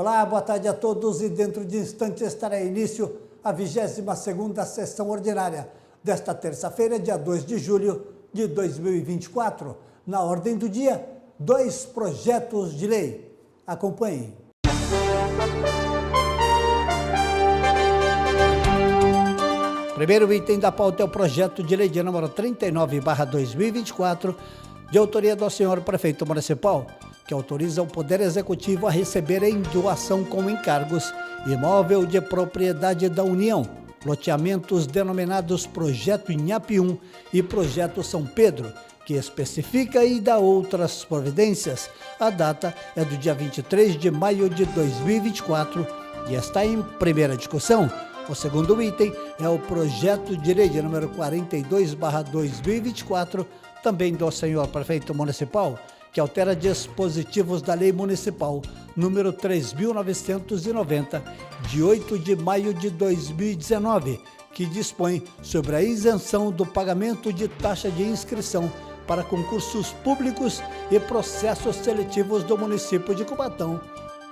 Olá, boa tarde a todos e dentro de instantes estará início a 22ª sessão ordinária desta terça-feira, dia 2 de julho de 2024. Na ordem do dia, 2 projetos de lei. Acompanhem. Primeiro item da pauta é o projeto de lei de número 39/2024, de autoria do senhor prefeito municipal, que autoriza o Poder Executivo a receber em doação com encargos imóvel de propriedade da União, loteamentos denominados Projeto Inhapi 1 e Projeto São Pedro, que especifica e dá outras providências. A data é do dia 23 de maio de 2024 e está em primeira discussão. O segundo item é o projeto de lei de número 42/2024, também do senhor prefeito municipal, que altera dispositivos da Lei Municipal número 3.990, de 8 de maio de 2019, que dispõe sobre a isenção do pagamento de taxa de inscrição para concursos públicos e processos seletivos do município de Cubatão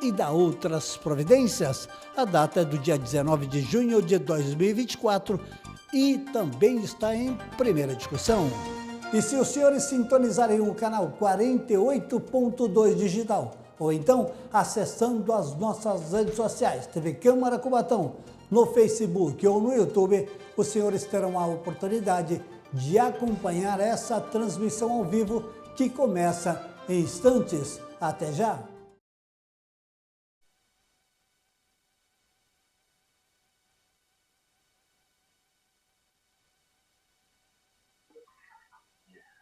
e dá outras providências. A data é do dia 19 de junho de 2024 e também está em primeira discussão. E se os senhores sintonizarem o canal 48.2 digital, ou então acessando as nossas redes sociais, TV Câmara Cubatão, no Facebook ou no YouTube, os senhores terão a oportunidade de acompanhar essa transmissão ao vivo que começa em instantes. Até já!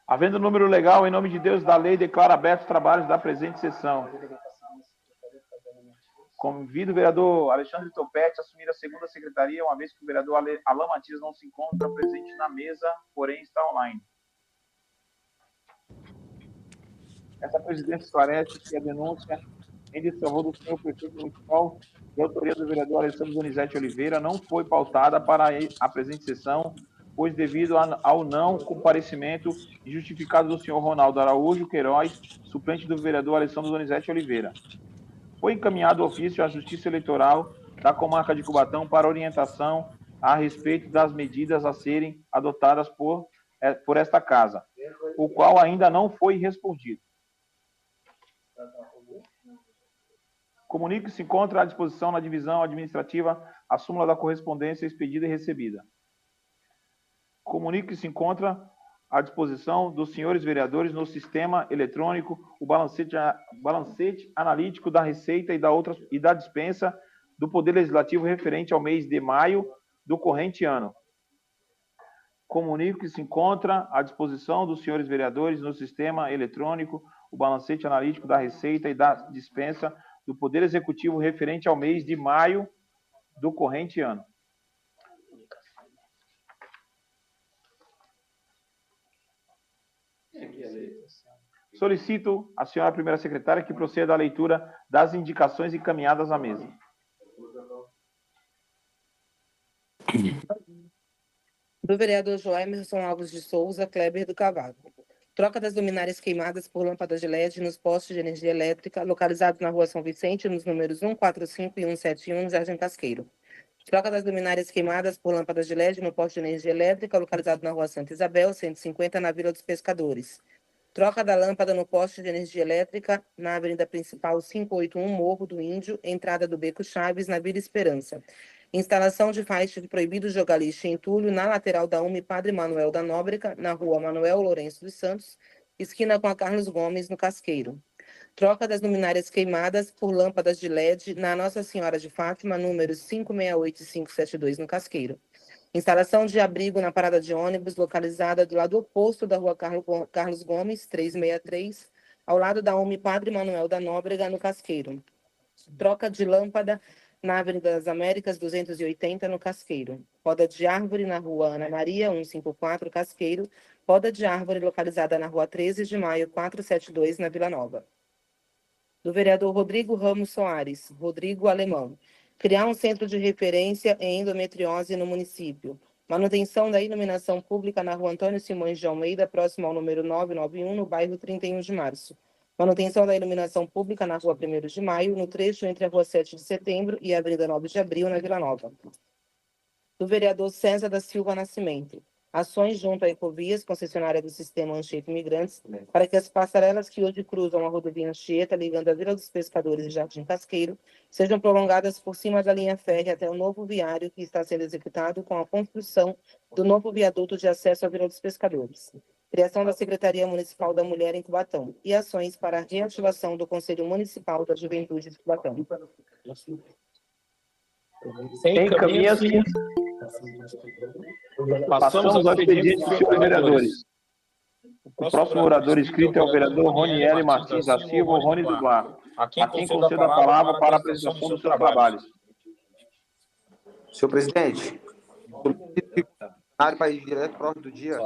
Havendo número legal, em nome de Deus, da lei, declaro abertos os trabalhos da presente sessão. Convido o vereador Alexandre Topete a assumir a segunda secretaria, uma vez que o vereador Alain Matias não se encontra presente na mesa, porém está online. Essa presidência esclarece que a denúncia em desfavor do senhor prefeito municipal, de autoria do vereador Alessandro Donizete Oliveira, não foi pautada para a presente sessão, pois devido ao não comparecimento justificado do senhor Ronaldo Araújo Queiroz, suplente do vereador Alessandro Donizete Oliveira. Foi encaminhado o ofício à Justiça Eleitoral da Comarca de Cubatão para orientação a respeito das medidas a serem adotadas por esta casa, o qual ainda não foi respondido. Comunico que se encontra à disposição na divisão administrativa a súmula da correspondência expedida e recebida. Comunico que se encontra à disposição dos senhores vereadores no sistema eletrônico o balancete analítico da Receita e da dispensa do Poder Legislativo referente ao mês de maio do corrente ano. Comunico que se encontra à disposição dos senhores vereadores no sistema eletrônico o balancete analítico da Receita e da dispensa do Poder Executivo referente ao mês de maio do corrente ano. Solicito à senhora primeira secretária que proceda à leitura das indicações encaminhadas à mesa. Do vereador Joemerson Alves de Souza Kleber do Cavaco. Troca das luminárias queimadas por lâmpadas de LED nos postos de energia elétrica localizados na Rua São Vicente, nos números 145 e 171, Jardim Casqueiro. Troca das luminárias queimadas por lâmpadas de LED no posto de energia elétrica localizado na Rua Santa Isabel, 150, na Vila dos Pescadores. Troca da lâmpada no poste de energia elétrica na Avenida Principal 581, Morro do Índio, entrada do Beco Chaves, na Vila Esperança. Instalação de faixa de proibido jogar lixo e entulho na lateral da UME Padre Manuel da Nóbrega, na Rua Manuel Lourenço dos Santos, esquina com a Carlos Gomes, no Casqueiro. Troca das luminárias queimadas por lâmpadas de LED na Nossa Senhora de Fátima, números 568 e 572, no Casqueiro. Instalação de abrigo na parada de ônibus, localizada do lado oposto da Rua Carlos Gomes, 363, ao lado da UME Padre Manuel da Nóbrega, no Casqueiro. Troca de lâmpada na Avenida das Américas, 280, no Casqueiro. Poda de árvore na Rua Ana Maria, 154, Casqueiro. Poda de árvore localizada na Rua 13 de Maio, 472, na Vila Nova. Do vereador Rodrigo Ramos Soares, Rodrigo Alemão. Criar um centro de referência em endometriose no município. Manutenção da iluminação pública na Rua Antônio Simões de Almeida, próximo ao número 991, no bairro 31 de Março. Manutenção da iluminação pública na Rua 1º de Maio, no trecho entre a Rua 7 de Setembro e a Avenida 9 de Abril, na Vila Nova. Do vereador César da Silva Nascimento. Ações junto à Ecovias, concessionária do Sistema Anchieta Imigrantes, para que as passarelas que hoje cruzam a rodovia Anchieta, ligando a Vila dos Pescadores e Jardim Casqueiro, sejam prolongadas por cima da linha férrea até o novo viário que está sendo executado com a construção do novo viaduto de acesso à Vila dos Pescadores. Criação da Secretaria Municipal da Mulher em Cubatão e ações para a reativação do Conselho Municipal da Juventude de Cubatão. Encaminha-se. Passamos ao expediente dos senhores vereadores. O próximo orador inscrito é o vereador Roniele Martins da Silva, ou Rony do Bar, a quem concedo a palavra para a apresentação dos seus trabalhos. Senhor presidente, para ir direto para a ordem do dia.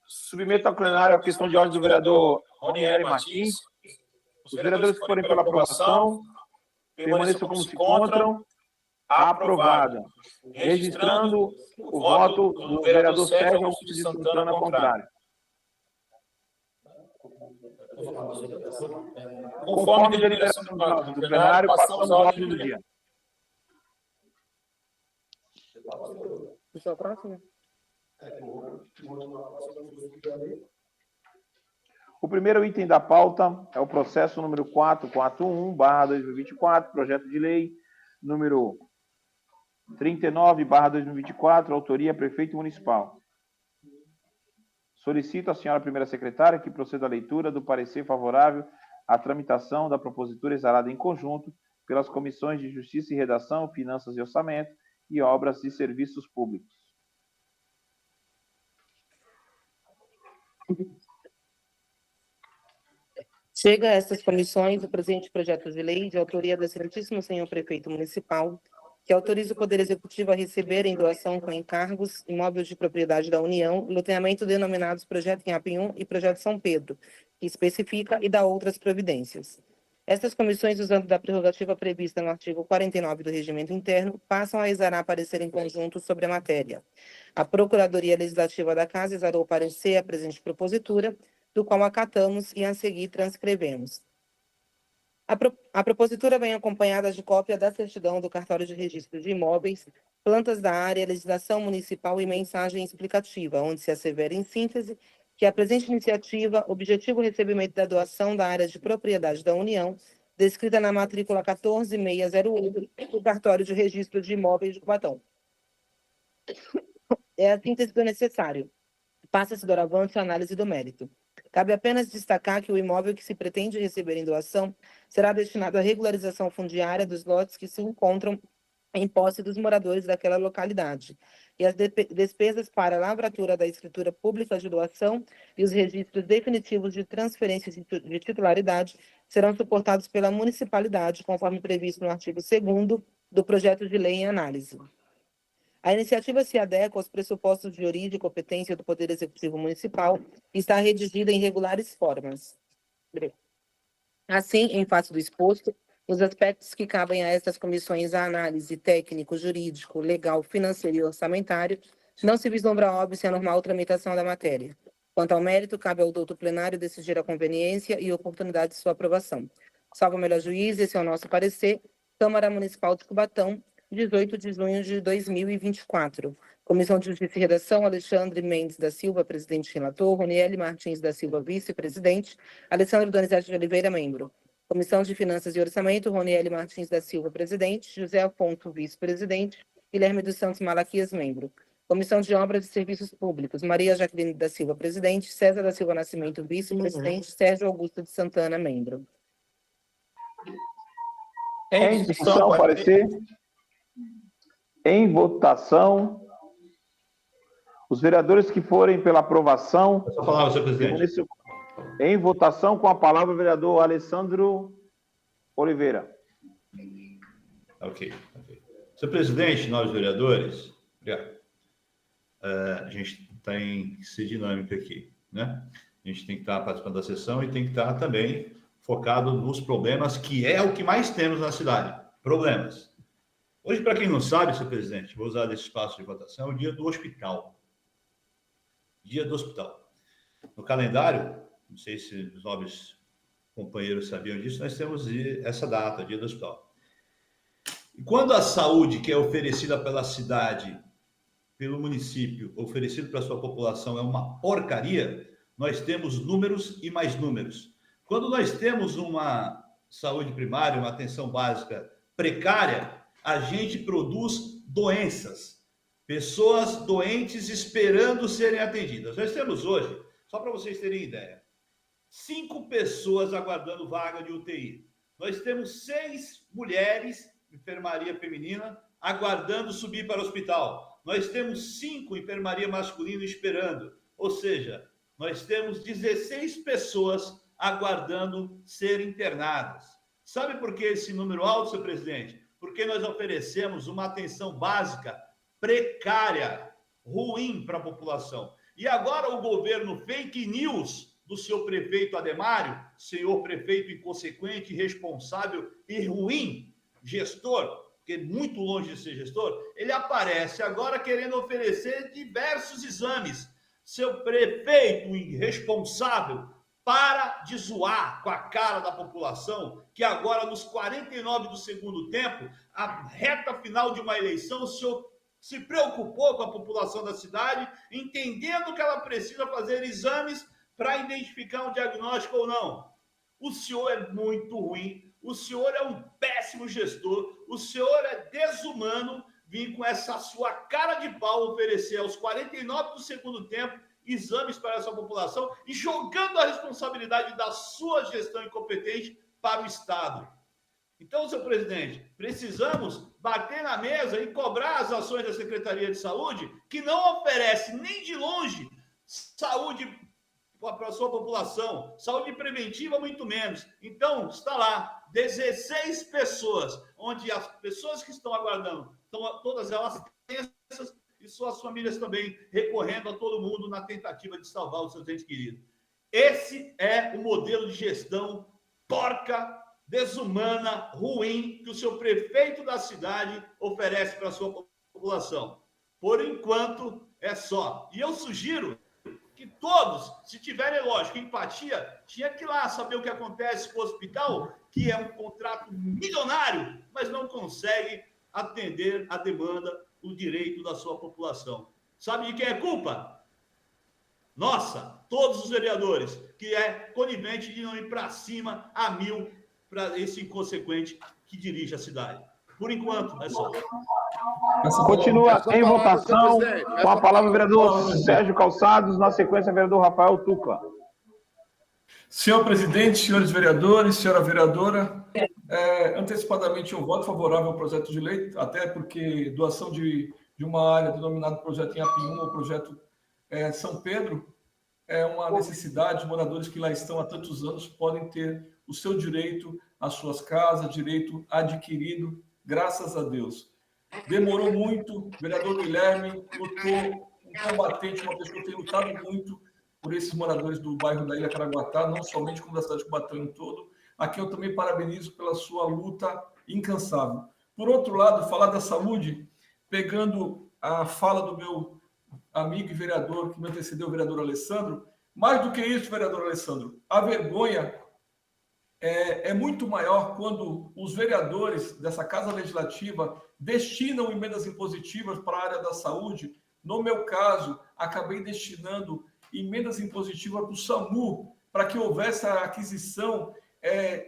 Submeto ao plenário a questão de ordem do vereador Roniele Martins. Os vereadores que forem pela aprovação permaneçam como se encontram. Aprovada. Registrando o voto do vereador Sérgio Augusto de Santana contrário. Conforme a deliberação do plenário, passamos à ordem do dia. Pessoal, próximo. O primeiro item da pauta é o processo número 441/2024, projeto de lei número 39/2024, autoria prefeito municipal. Solicito à senhora primeira secretária que proceda à leitura do parecer favorável à tramitação da propositura exarada em conjunto pelas comissões de Justiça e Redação, Finanças e Orçamento e Obras e Serviços Públicos. Chega a estas comissões o presente projeto de lei de autoria do excelentíssimo senhor prefeito municipal, que autoriza o Poder Executivo a receber em doação com encargos imóveis de propriedade da União, loteamento denominados Projeto Inhapim e Projeto São Pedro, que especifica e dá outras providências. Estas comissões, usando da prerrogativa prevista no artigo 49 do Regimento Interno, passam a exarar parecer em conjunto sobre a matéria. A Procuradoria Legislativa da Casa exarou parecer a presente propositura, do qual acatamos e a seguir transcrevemos. A propositura vem acompanhada de cópia da certidão do cartório de registro de imóveis, plantas da área, legislação municipal e mensagem explicativa, onde se assevera em síntese que a presente iniciativa objetiva o recebimento da doação da área de propriedade da União, descrita na matrícula 14608 do cartório de registro de imóveis de Cubatão. É a síntese do necessário. Passa-se doravante a análise do mérito. Cabe apenas destacar que o imóvel que se pretende receber em doação será destinado à regularização fundiária dos lotes que se encontram em posse dos moradores daquela localidade, e as despesas para a lavratura da escritura pública de doação e os registros definitivos de transferência de titularidade serão suportados pela municipalidade, conforme previsto no artigo 2º do projeto de lei em análise. A iniciativa se adequa aos pressupostos de origem e competência do Poder Executivo Municipal e está redigida em regulares formas. Assim, em face do exposto, os aspectos que cabem a estas comissões à análise técnico, jurídico, legal, financeiro e orçamentário, não se vislumbra óbvio a normal tramitação da matéria. Quanto ao mérito, cabe ao doutor plenário decidir a conveniência e oportunidade de sua aprovação. Salvo o melhor juízo, esse é o nosso parecer. Câmara Municipal de Cubatão, 18 de junho de 2024. Comissão de Justiça e Redação, Alexandre Mendes da Silva, presidente e relator, Roniele Martins da Silva, vice-presidente, Alessandro Donizete de Oliveira, membro. Comissão de Finanças e Orçamento, Roniele Martins da Silva, presidente, José Afonso, vice-presidente, Guilherme dos Santos Malaquias, membro. Comissão de Obras e Serviços Públicos, Maria Jaqueline da Silva, presidente, César da Silva Nascimento, vice-presidente, Sérgio Augusto de Santana, membro. Em discussão, parecer. Em votação, os vereadores que forem pela aprovação... Só palavra, senhor presidente. Em votação, com a palavra o vereador Alessandro Oliveira. Ok. Senhor presidente, nós vereadores, obrigado. A gente tem que ser dinâmico aqui, né? A gente tem que estar participando da sessão e tem que estar também focado nos problemas, que é o que mais temos na cidade. Problemas. Hoje, para quem não sabe, senhor presidente, vou usar esse espaço de votação, é o dia do hospital. Dia do hospital. No calendário, não sei se os nobres companheiros sabiam disso, nós temos essa data, Dia do Hospital. E quando a saúde que é oferecida pela cidade, pelo município, oferecido para a sua população é uma porcaria, nós temos números e mais números. Quando nós temos uma saúde primária, uma atenção básica precária, a gente produz doenças, pessoas doentes esperando serem atendidas. Nós temos hoje, só para vocês terem ideia, 5 pessoas aguardando vaga de UTI. Nós temos 6 mulheres, enfermaria feminina, aguardando subir para o hospital. Nós temos 5 enfermaria masculina esperando. Ou seja, nós temos 16 pessoas aguardando ser internadas. Sabe por que esse número alto, senhor presidente? Porque nós oferecemos uma atenção básica precária, ruim para a população. E agora o governo fake news do seu prefeito Ademário, senhor prefeito inconsequente, irresponsável e ruim, gestor, porque muito longe de ser gestor, ele aparece agora querendo oferecer diversos exames. Seu prefeito irresponsável, para de zoar com a cara da população, que agora nos 49 do segundo tempo, a reta final de uma eleição, o senhor se preocupou com a população da cidade, entendendo que ela precisa fazer exames para identificar um diagnóstico ou não. O senhor é muito ruim, o senhor é um péssimo gestor, o senhor é desumano vir com essa sua cara de pau oferecer aos 49 do segundo tempo exames para essa população e jogando a responsabilidade da sua gestão incompetente para o Estado. Então, senhor presidente, precisamos bater na mesa e cobrar as ações da Secretaria de Saúde, que não oferece nem de longe saúde para a sua população, saúde preventiva muito menos. Então, está lá, 16 pessoas, onde as pessoas que estão aguardando, todas elas tensas e suas famílias também recorrendo a todo mundo na tentativa de salvar os seus entes queridos. Esse é o modelo de gestão porca, desumana, ruim, que o seu prefeito da cidade oferece para a sua população. Por enquanto, é só. E eu sugiro que todos, se tiverem, lógico, empatia, tinha que ir lá saber o que acontece com o hospital, que é um contrato milionário, mas não consegue atender a demanda, o direito da sua população. Sabe de quem é culpa? Nossa, todos os vereadores, que é conivente de não ir para cima a mil para esse inconsequente que dirige a cidade. Por enquanto, é só. Continua em votação, com a palavra o vereador Sérgio Calçados, na sequência, o vereador Rafael Tucla. Senhor presidente, senhores vereadores, senhora vereadora, antecipadamente eu voto favorável ao projeto de lei, até porque doação de uma área denominada projeto em Apiúna, ou projeto São Pedro, é uma necessidade. Moradores que lá estão há tantos anos podem ter o seu direito às suas casas, direito adquirido, graças a Deus. Demorou muito, o vereador Guilherme lutou, um combatente, uma pessoa que tem lutado muito por esses moradores do bairro da Ilha Caraguatá, não somente como da cidade de Cubatão em todo. Aqui eu também parabenizo pela sua luta incansável. Por outro lado, falar da saúde, pegando a fala do meu amigo e vereador, que me antecedeu, o vereador Alessandro, mais do que isso, vereador Alessandro, a vergonha é muito maior quando os vereadores dessa Casa Legislativa destinam emendas impositivas para a área da saúde. No meu caso, acabei destinando emendas impositivas para o SAMU, para que houvesse a aquisição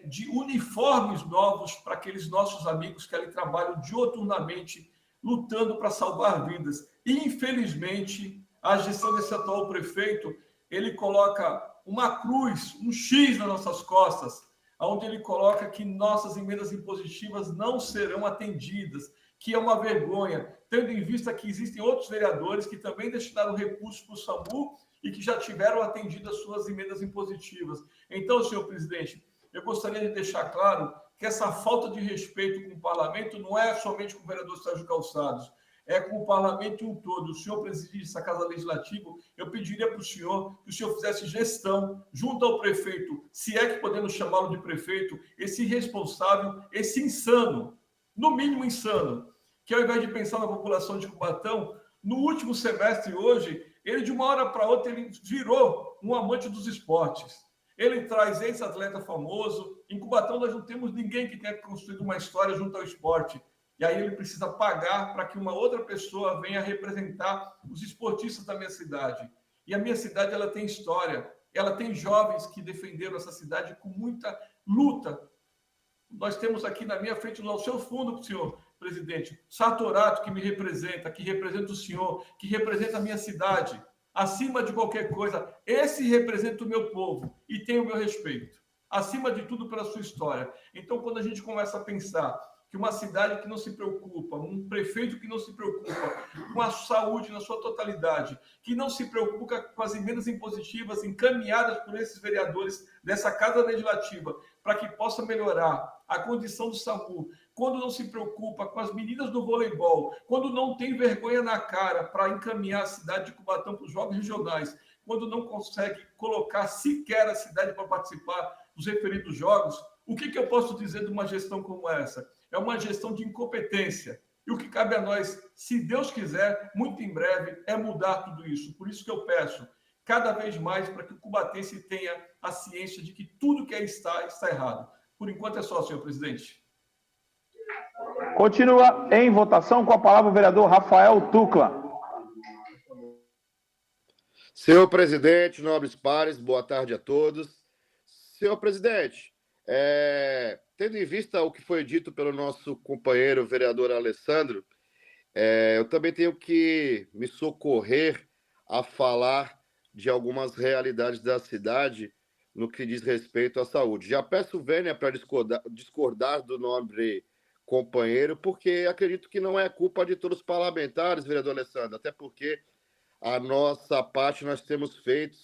de uniformes novos para aqueles nossos amigos que ali trabalham dioturnamente, lutando para salvar vidas. E, infelizmente, a gestão desse atual prefeito, ele coloca uma cruz, um X nas nossas costas, onde ele coloca que nossas emendas impositivas não serão atendidas, que é uma vergonha, tendo em vista que existem outros vereadores que também destinaram recursos para o SAMU e que já tiveram atendido as suas emendas impositivas. Então, senhor presidente, eu gostaria de deixar claro que essa falta de respeito com o parlamento não é somente com o vereador Sérgio Calçados, é com o parlamento em um todo. O senhor presidente dessa Casa Legislativa, eu pediria para o senhor que o senhor fizesse gestão junto ao prefeito, se é que podemos chamá-lo de prefeito, esse irresponsável, esse insano, no mínimo insano, que ao invés de pensar na população de Cubatão, No último semestre, hoje, ele de uma hora para outra ele virou um amante dos esportes. Ele traz ex-atleta famoso. Em Cubatão nós não temos ninguém que tenha construído uma história junto ao esporte. E aí ele precisa pagar para que uma outra pessoa venha representar os esportistas da minha cidade. E a minha cidade, ela tem história. Ela tem jovens que defenderam essa cidade com muita luta. Nós temos aqui na minha frente, no seu fundo, senhor presidente, Satorato, que me representa, que representa o senhor, que representa a minha cidade. Acima de qualquer coisa, esse representa o meu povo e tem o meu respeito. Acima de tudo, pela sua história. Então, quando a gente começa a pensar que uma cidade que não se preocupa, um prefeito que não se preocupa com a saúde na sua totalidade, que não se preocupa com as emendas impositivas encaminhadas por esses vereadores dessa Casa Legislativa, para que possa melhorar a condição do SAMU, quando não se preocupa com as meninas do voleibol, quando não tem vergonha na cara para encaminhar a cidade de Cubatão para os jogos regionais, quando não consegue colocar sequer a cidade para participar dos referidos jogos, o que eu posso dizer de uma gestão como essa? É uma gestão de incompetência. E o que cabe a nós, se Deus quiser, muito em breve, é mudar tudo isso. Por isso que eu peço, cada vez mais, para que o cubatense tenha a ciência de que tudo que aí está errado. Por enquanto é só, senhor presidente. Continua em votação com a palavra o vereador Rafael Tucla. Senhor presidente, nobres pares, boa tarde a todos. Senhor presidente, tendo em vista o que foi dito pelo nosso companheiro vereador Alessandro, eu também tenho que me socorrer a falar de algumas realidades da cidade no que diz respeito à saúde. Já peço vênia para discordar do nobre companheiro, porque acredito que não é culpa de todos os parlamentares, vereador Alessandro, até porque a nossa parte nós temos feito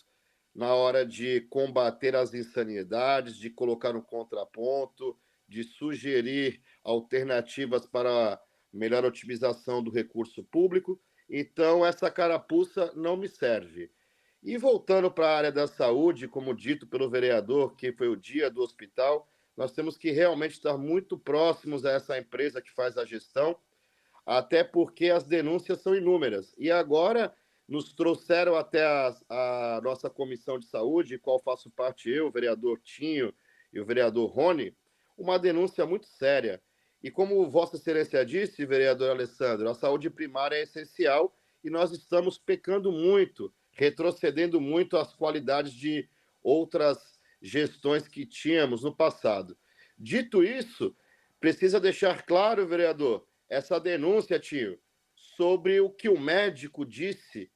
na hora de combater as insanidades, de colocar um contraponto, de sugerir alternativas para melhor otimização do recurso público. Então, essa carapuça não me serve. E voltando para a área da saúde, como dito pelo vereador, que foi o dia do hospital, nós temos que realmente estar muito próximos a essa empresa que faz a gestão, até porque as denúncias são inúmeras. E agora nos trouxeram até a nossa comissão de saúde, qual faço parte eu, o vereador Tinho e o vereador Rony, uma denúncia muito séria. E como Vossa Excelência disse, vereador Alessandro, a saúde primária é essencial e nós estamos pecando muito, retrocedendo muito às qualidades de outras gestões que tínhamos no passado. Dito isso, precisa deixar claro, vereador, essa denúncia, Tinho, sobre o que o médico disse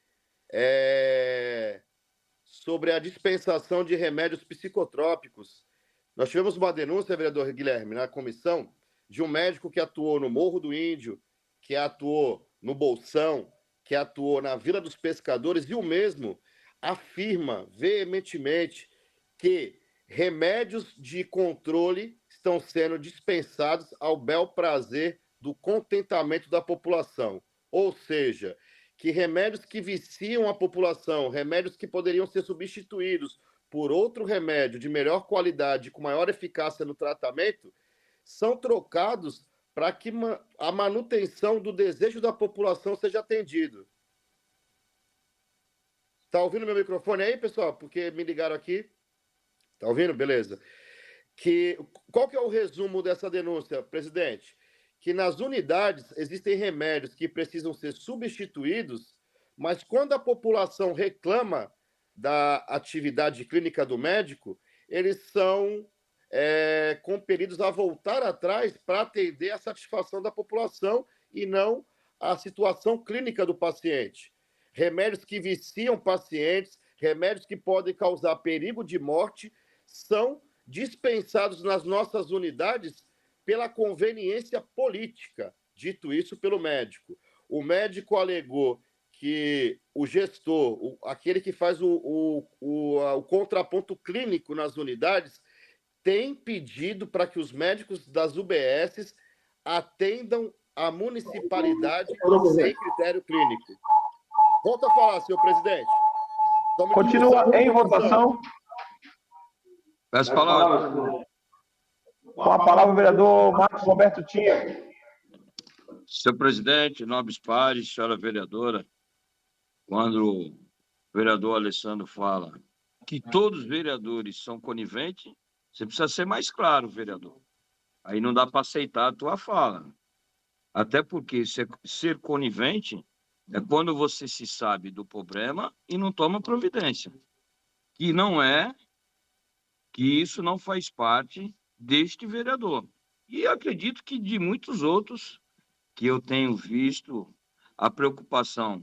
sobre a dispensação de remédios psicotrópicos. Nós tivemos uma denúncia, vereador Guilherme, na comissão, de um médico que atuou no Morro do Índio, que atuou no Bolsão, que atuou na Vila dos Pescadores, e o mesmo afirma veementemente que remédios de controle estão sendo dispensados ao bel prazer do contentamento da população. Ou seja, que remédios que viciam a população, remédios que poderiam ser substituídos por outro remédio de melhor qualidade, com maior eficácia no tratamento, são trocados para que a manutenção do desejo da população seja atendido. Está ouvindo meu microfone aí, pessoal? Porque me ligaram aqui. Está ouvindo? Beleza. Qual que é o resumo dessa denúncia, presidente? Que nas unidades existem remédios que precisam ser substituídos, mas quando a população reclama da atividade clínica do médico, eles são compelidos a voltar atrás para atender a satisfação da população e não a situação clínica do paciente. Remédios que viciam pacientes, remédios que podem causar perigo de morte, são dispensados nas nossas unidades pela conveniência política, dito isso pelo médico. O médico alegou que o gestor, aquele que faz o contraponto clínico nas unidades, tem pedido para que os médicos das UBSs atendam a municipalidade sem critério clínico. Volta a falar, senhor presidente. Continua em votação. Peço palavra. Com a palavra o vereador Marcos Roberto Tinha. Senhor presidente, nobres pares, senhora vereadora, quando o vereador Alessandro fala que todos os vereadores são coniventes, você precisa ser mais claro, vereador. Aí não dá para aceitar a tua fala. Até porque ser conivente é quando você se sabe do problema e não toma providência. Que não é, que isso não faz parte deste vereador. E acredito que de muitos outros que eu tenho visto a preocupação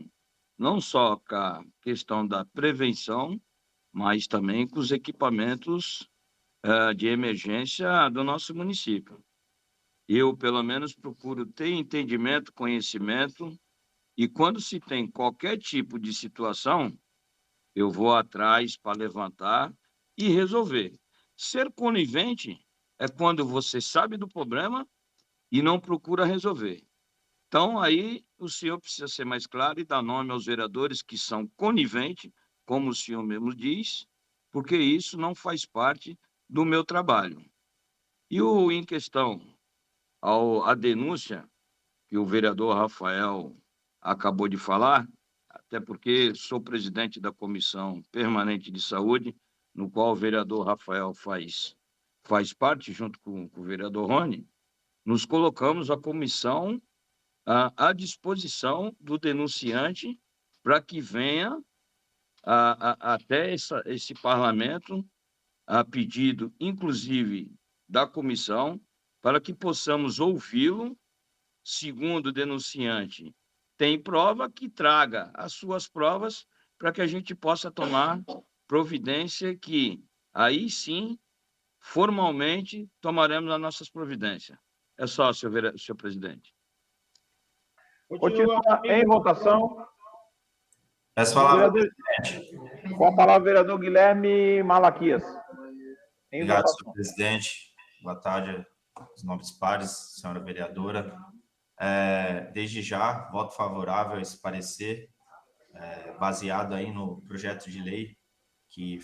não só com a questão da prevenção, mas também com os equipamentos de emergência do nosso município. Eu, pelo menos, procuro ter entendimento, conhecimento, e quando se tem qualquer tipo de situação, eu vou atrás para levantar e resolver. Ser conivente é quando você sabe do problema e não procura resolver. Então, aí o senhor precisa ser mais claro e dar nome aos vereadores que são coniventes, como o senhor mesmo diz, porque isso não faz parte do meu trabalho. E em questão à denúncia que o vereador Rafael acabou de falar, até porque sou presidente da Comissão Permanente de Saúde, no qual o vereador Rafael faz parte, junto com o vereador Rony, nos colocamos a comissão à disposição do denunciante para que venha até esse parlamento, a pedido, inclusive, da comissão, para que possamos ouvi-lo. Segundo o denunciante, tem prova, que traga as suas provas para que a gente possa tomar providência, que aí sim, formalmente, tomaremos as nossas providências. É só, senhor presidente. Continua em votação. Peço palavra, Com a palavra, o vereador Guilherme Malaquias. Em obrigado, votação. senhor presidente. Boa tarde aos nobres pares, senhora vereadora. Desde já, voto favorável a esse parecer, baseado aí no projeto de lei que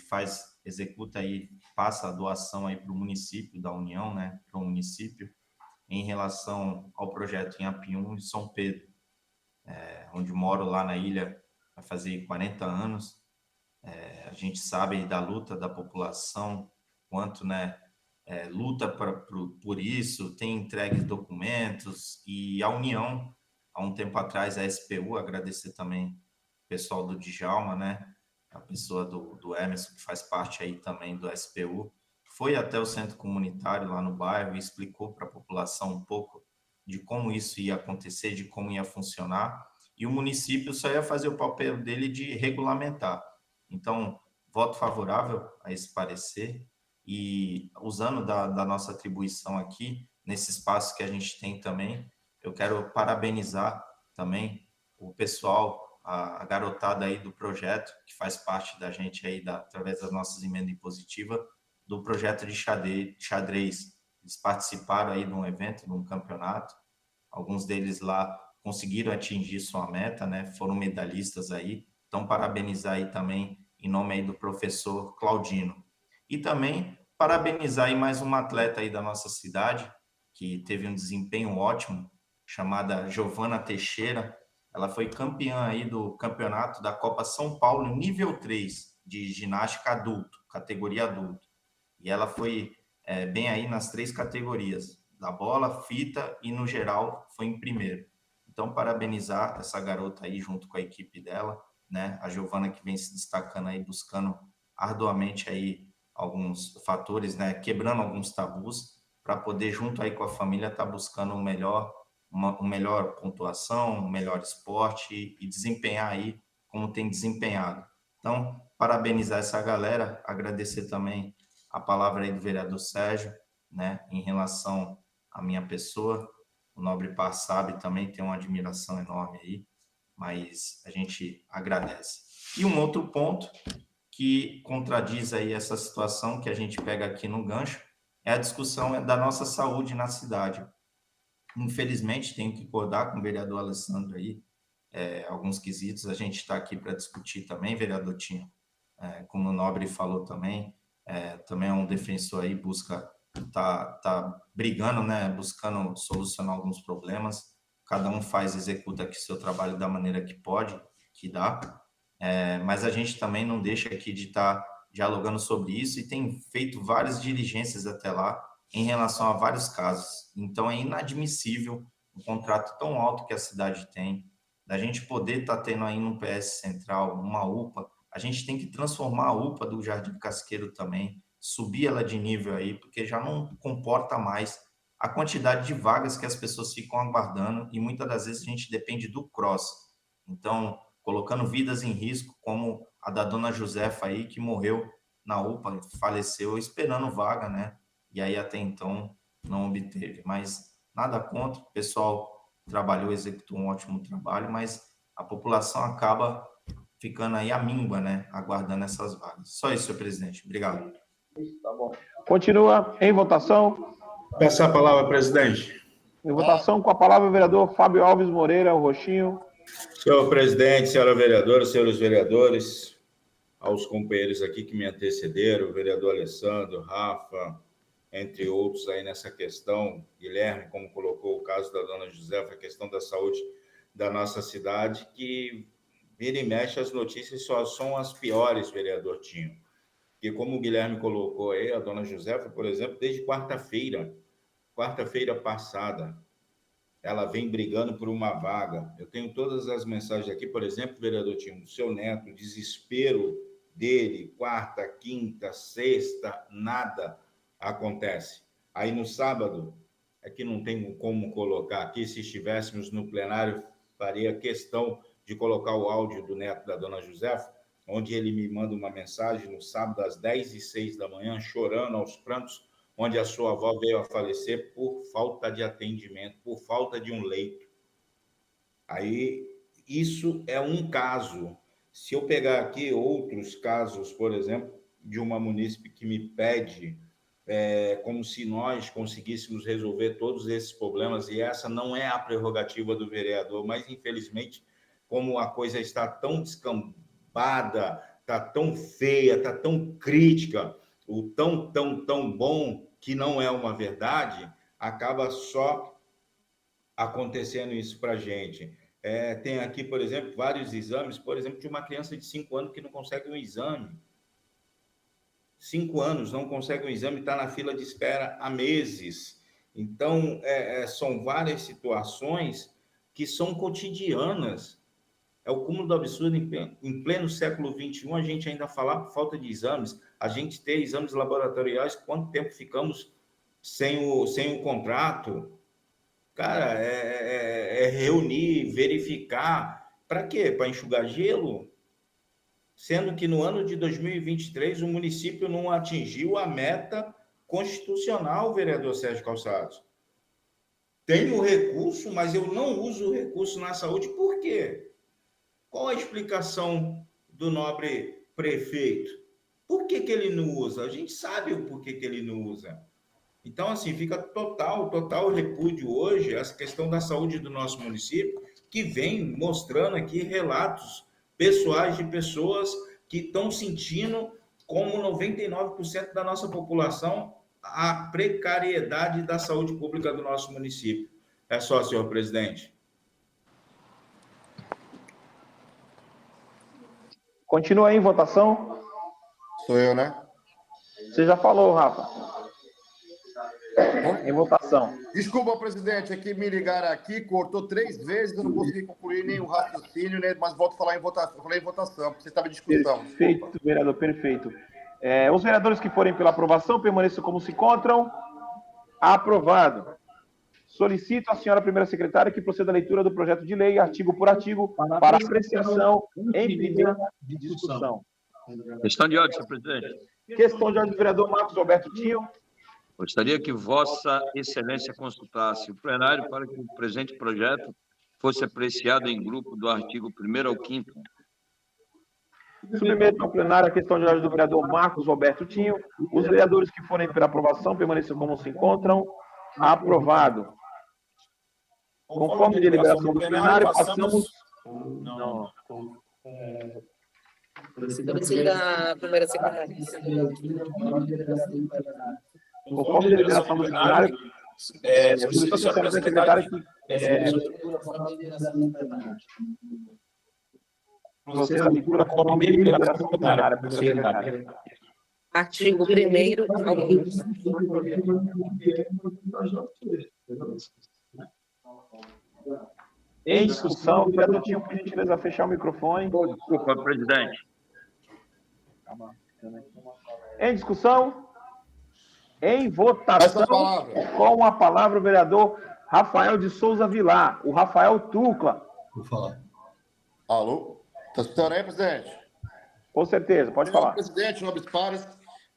executa aí, passa a doação aí para o município da União, né, para o município, em relação ao projeto em Apiúna e São Pedro, onde moro lá na ilha, vai fazer 40 anos. A gente sabe aí da luta da população, quanto, né, luta por isso, tem entregue documentos, e a União, há um tempo atrás, a SPU, agradecer também o pessoal do Djalma, né, a pessoa do Emerson, que faz parte aí também do SPU, foi até o centro comunitário lá no bairro e explicou para a população um pouco de como isso ia acontecer, de como ia funcionar, e o município só ia fazer o papel dele de regulamentar. Então, voto favorável a esse parecer, e usando da nossa atribuição aqui, nesse espaço que a gente tem também, eu quero parabenizar também o pessoal, a garotada aí do projeto, que faz parte da gente aí, através das nossas emendas impositivas, do projeto de xadrez. Eles participaram aí de um evento, de um campeonato, alguns deles lá conseguiram atingir sua meta, né? Foram medalhistas aí, então parabenizar aí também, em nome aí do professor Claudino. E também parabenizar aí mais uma atleta aí da nossa cidade, que teve um desempenho ótimo, chamada Giovana Teixeira. Ela foi campeã aí do campeonato da Copa São Paulo, nível 3, de ginástica adulto, categoria adulto. E ela foi bem aí nas 3 categorias, da bola, fita e, no geral, foi em primeiro. Então, parabenizar essa garota aí, junto com a equipe dela, né? A Giovana, que vem se destacando aí, buscando arduamente aí alguns fatores, né? Quebrando alguns tabus, para poder, junto aí com a família, estar buscando uma melhor pontuação, um melhor esporte e desempenhar aí como tem desempenhado. Então, parabenizar essa galera, agradecer também a palavra aí do vereador Sérgio, né, em relação à minha pessoa. O nobre par sabe, também tem uma admiração enorme aí, mas a gente agradece. E um outro ponto que contradiz aí essa situação que a gente pega aqui no gancho é a discussão da nossa saúde na cidade. Infelizmente, tenho que concordar com o vereador Alessandro aí, alguns quesitos a gente está aqui para discutir também, vereador Tinho, como o nobre falou também, também é um defensor aí, tá brigando, né, buscando solucionar alguns problemas. cada um executa aqui seu trabalho da maneira que pode, que dá, mas a gente também não deixa aqui de estar dialogando sobre isso e tem feito várias diligências até lá em relação a vários casos. Então, é inadmissível um contrato tão alto que a cidade tem, da gente poder estar tendo aí no PS Central uma UPA, a gente tem que transformar a UPA do Jardim Casqueiro também, subir ela de nível aí, porque já não comporta mais a quantidade de vagas que as pessoas ficam aguardando e muitas das vezes a gente depende do CROSS. Então, colocando vidas em risco, como a da dona Josefa aí, que morreu na UPA, faleceu esperando vaga, né? E aí até então não obteve. Mas nada contra, o pessoal trabalhou, executou um ótimo trabalho, mas a população acaba ficando aí à míngua, né? Aguardando essas vagas. Só isso, senhor presidente. Obrigado. Tá bom. Continua em votação. Peço a palavra, presidente. Em votação, com a palavra o vereador Fábio Alves Moreira, o Roxinho. Senhor presidente, senhora vereadora, senhores vereadores, aos companheiros aqui que me antecederam, o vereador Alessandro, Rafa, entre outros aí nessa questão, Guilherme, como colocou o caso da dona Josefa, a questão da saúde da nossa cidade, que vira e mexe as notícias só são as piores, vereador Tinho. E como o Guilherme colocou aí, a dona Josefa, por exemplo, desde quarta-feira passada, ela vem brigando por uma vaga. Eu tenho todas as mensagens aqui, por exemplo, vereador Tinho, do seu neto, o desespero dele, quarta, quinta, sexta, nada acontece. Aí no sábado, é que não tem como colocar aqui, se estivéssemos no plenário, faria questão de colocar o áudio do neto da dona Josefa, onde ele me manda uma mensagem no sábado às 10h06 da manhã, chorando aos prantos, onde a sua avó veio a falecer por falta de atendimento, por falta de um leito. Aí, isso é um caso. Se eu pegar aqui outros casos, por exemplo, de uma munícipe que me pede, como se nós conseguíssemos resolver todos esses problemas, e essa não é a prerrogativa do vereador, mas, infelizmente, como a coisa está tão descambada, está tão feia, está tão crítica, o tão bom que não é uma verdade, acaba só acontecendo isso para a gente. Tem aqui, por exemplo, vários exames, por exemplo, de uma criança de 5 anos que não consegue um exame. 5 anos, não consegue um exame, está na fila de espera há meses. Então, são várias situações que são cotidianas. É o cúmulo do absurdo em pleno século XXI, a gente ainda falar por falta de exames, a gente ter exames laboratoriais, quanto tempo ficamos sem o contrato? Cara, reunir, verificar, para quê? Para enxugar gelo? Sendo que no ano de 2023 o município não atingiu a meta constitucional, vereador Sérgio Calçados. Tenho recurso, mas eu não uso o recurso na saúde, por quê? Qual a explicação do nobre prefeito? Por que ele não usa? A gente sabe o porquê que ele não usa. Então, assim, fica total repúdio hoje essa questão da saúde do nosso município, que vem mostrando aqui relatos pessoais de pessoas que estão sentindo, como 99% da nossa população, a precariedade da saúde pública do nosso município. É só, senhor presidente. Continua aí em votação. Sou eu, né? Você já falou, Rafa. Em votação. Desculpa, presidente, aqui me ligaram aqui, cortou 3 vezes, eu não consegui concluir nenhum raciocínio, né? Mas volto a falar em votação. Eu falei em votação, porque você estava em discussão. Perfeito, vereador, perfeito. Os vereadores que forem pela aprovação permaneçam como se encontram. Aprovado. Solicito à senhora primeira secretária que proceda à leitura do projeto de lei, artigo por artigo, para apreciação em primeira discussão. Questão de ordem, senhor presidente. Questão de ordem do vereador Marcos Alberto Tinho. Gostaria que Vossa Excelência consultasse o plenário para que o presente projeto fosse apreciado em grupo do artigo 1º ao 5º. Submeto ao plenário a questão de ordem do vereador Marcos Alberto Tinho. Os vereadores que forem pela aprovação permaneçam como se encontram. Aprovado. Conforme a deliberação do plenário, passamos... Não. Solicita a primeira secretária. Conforme a deliberação do plenário, solicito à senhora secretária que Você, a leitura forma meio de liberação plenária, Artigo 1º, em discussão, o vereador tinha por gentileza fechar o microfone. Desculpa, presidente. Em discussão, em votação, Essa palavra. com a palavra o vereador Rafael de Souza Vilar, o Rafael Tucla. Vou falar. Alô? Está escutando aí, presidente? Com certeza, pode Senhor falar. presidente, nobres pares,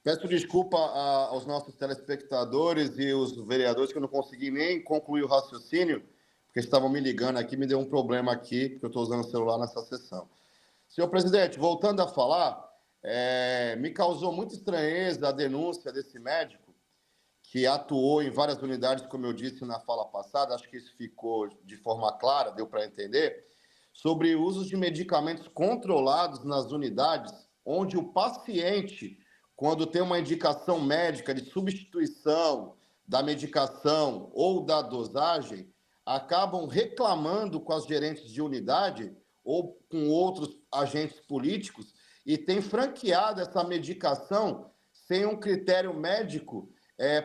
peço desculpa aos nossos telespectadores e os vereadores que eu não consegui nem concluir o raciocínio, porque estavam me ligando aqui, me deu um problema aqui, porque eu estou usando o celular nessa sessão. Senhor presidente, voltando a falar, me causou muita estranheza a denúncia desse médico que atuou em várias unidades, como eu disse na fala passada, acho que isso ficou de forma clara, deu para entender, sobre o uso de medicamentos controlados nas unidades, onde o paciente, quando tem uma indicação médica de substituição da medicação ou da dosagem, acabam reclamando com as gerentes de unidade ou com outros agentes políticos e tem franqueado essa medicação sem um critério médico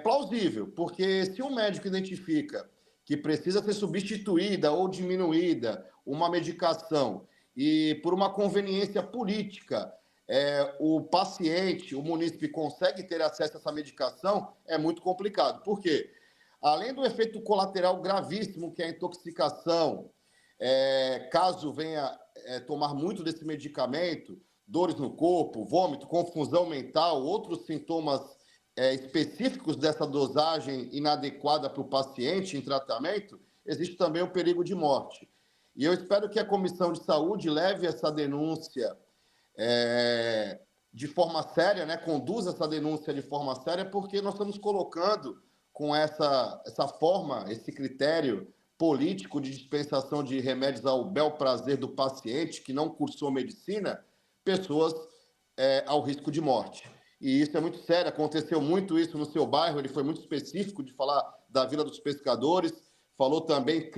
plausível, porque se um médico identifica que precisa ser substituída ou diminuída uma medicação e por uma conveniência política o paciente, o munícipe consegue ter acesso a essa medicação, é muito complicado. Por quê? Além do efeito colateral gravíssimo que é a intoxicação, caso venha tomar muito desse medicamento, dores no corpo, vômito, confusão mental, outros sintomas específicos dessa dosagem inadequada para o paciente em tratamento, existe também o perigo de morte. E eu espero que a Comissão de Saúde leve essa denúncia de forma séria, né? Conduza essa denúncia de forma séria, porque nós estamos colocando com essa forma, esse critério político de dispensação de remédios ao bel prazer do paciente que não cursou medicina, pessoas ao risco de morte. E isso é muito sério, aconteceu muito isso no seu bairro, ele foi muito específico de falar da Vila dos Pescadores, falou também,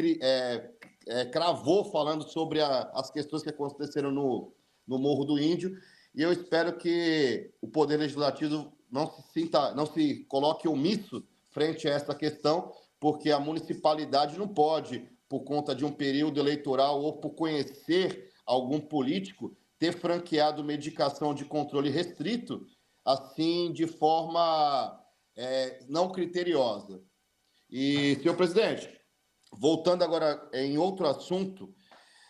cravou falando sobre as questões que aconteceram no Morro do Índio, e eu espero que o Poder Legislativo não se coloque omisso frente a essa questão, porque a municipalidade não pode, por conta de um período eleitoral ou por conhecer algum político, ter franqueado medicação de controle restrito, assim, de forma não criteriosa. E, senhor presidente, voltando agora em outro assunto,